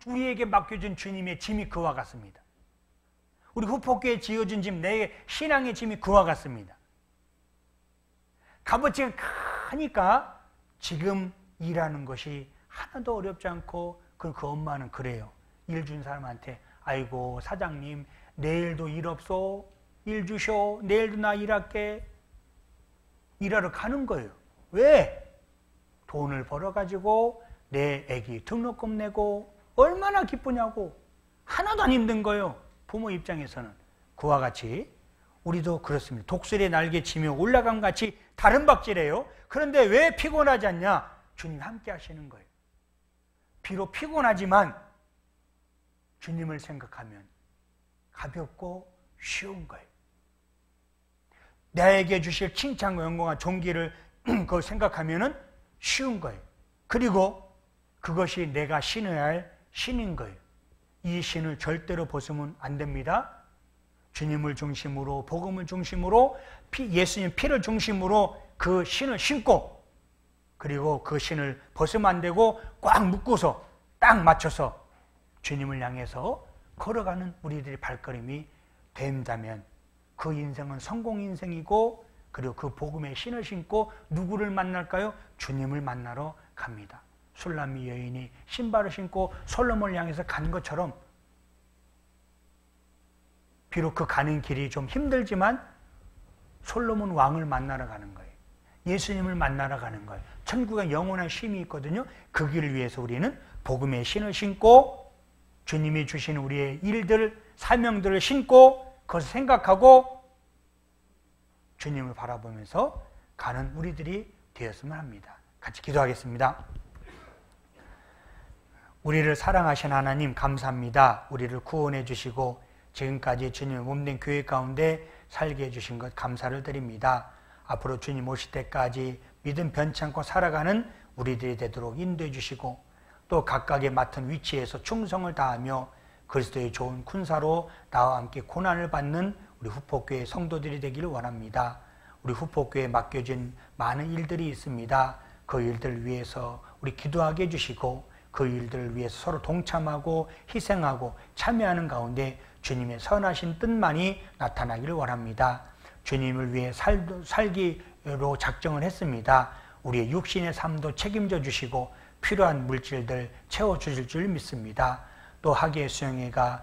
우리에게 맡겨준 주님의 짐이 그와 같습니다. 우리 후폭교에 지어준 짐, 내 신앙의 짐이 그와 같습니다. 값어치가 크니까 지금 일하는 것이 하나도 어렵지 않고 그 엄마는 그래요. 일 준 사람한테 아이고 사장님 내일도 일 없소? 일 주쇼? 내일도 나 일할게. 일하러 가는 거예요. 왜? 돈을 벌어가지고 내 애기 등록금 내고 얼마나 기쁘냐고. 하나도 안 힘든 거예요. 부모 입장에서는. 그와 같이 우리도 그렇습니다. 독수리의 날개 치며 올라감 같이 다른 박질이에요. 그런데 왜 피곤하지 않냐? 주님 함께 하시는 거예요. 비록 피곤하지만 주님을 생각하면 가볍고 쉬운 거예요. 나에게 주실 칭찬과 영광과 존귀를 그걸 생각하면 쉬운 거예요. 그리고 그것이 내가 신어야 할 신인 거예요. 이 신을 절대로 벗으면 안 됩니다. 주님을 중심으로, 복음을 중심으로, 예수님 피를 중심으로 그 신을 신고, 그리고 그 신을 벗으면 안 되고 꽉 묶고서 딱 맞춰서 주님을 향해서 걸어가는 우리들의 발걸음이 된다면 그 인생은 성공 인생이고, 그리고 그 복음의 신을 신고 누구를 만날까요? 주님을 만나러 갑니다. 술람미 여인이 신발을 신고 솔로몬을 향해서 간 것처럼, 비록 그 가는 길이 좀 힘들지만 솔로몬 왕을 만나러 가는 거예요. 예수님을 만나러 가는 거예요. 천국에 영원한 쉼이 있거든요. 그 길을 위해서 우리는 복음의 신을 신고 주님이 주신 우리의 일들, 사명들을 신고 그것을 생각하고 주님을 바라보면서 가는 우리들이 되었으면 합니다. 같이 기도하겠습니다. 우리를 사랑하신 하나님 감사합니다. 우리를 구원해 주시고 지금까지 주님의 몸된 교회 가운데 살게 해주신 것 감사를 드립니다. 앞으로 주님 오실 때까지 믿음 변치 않고 살아가는 우리들이 되도록 인도해 주시고, 또 각각의 맡은 위치에서 충성을 다하며 그리스도의 좋은 군사로 나와 함께 고난을 받는 우리 후폭교회 성도들이 되기를 원합니다. 우리 후폭교회에 맡겨진 많은 일들이 있습니다. 그 일들을 위해서 우리 기도하게 해주시고, 그 일들을 위해서 서로 동참하고 희생하고 참여하는 가운데 주님의 선하신 뜻만이 나타나기를 원합니다. 주님을 위해 살기로 작정을 했습니다. 우리의 육신의 삶도 책임져 주시고 필요한 물질들 채워주실 줄 믿습니다. 또 학예 수양회가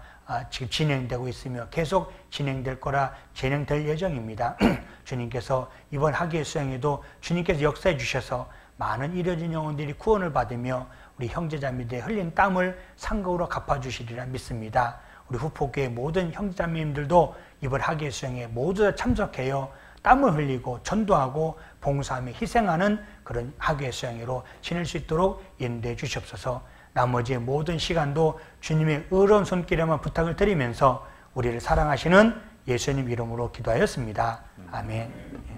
지금 진행되고 있으며 계속 진행될 거라 진행될 예정입니다. 주님께서 이번 학예 수양회도 주님께서 역사해 주셔서 많은 잃어진 영혼들이 구원을 받으며 우리 형제자매들의 흘린 땀을 상급으로 갚아주시리라 믿습니다. 우리 후폭교회 모든 형제자매님들도 이번 학예 수양회에 모두 다 참석해요. 땀을 흘리고 전도하고 봉사하며 희생하는 그런 학예 수양회로 지낼 수 있도록 인도해 주시옵소서. 나머지 모든 시간도 주님의 의로운 손길에만 부탁을 드리면서 우리를 사랑하시는 예수님 이름으로 기도하였습니다. 아멘.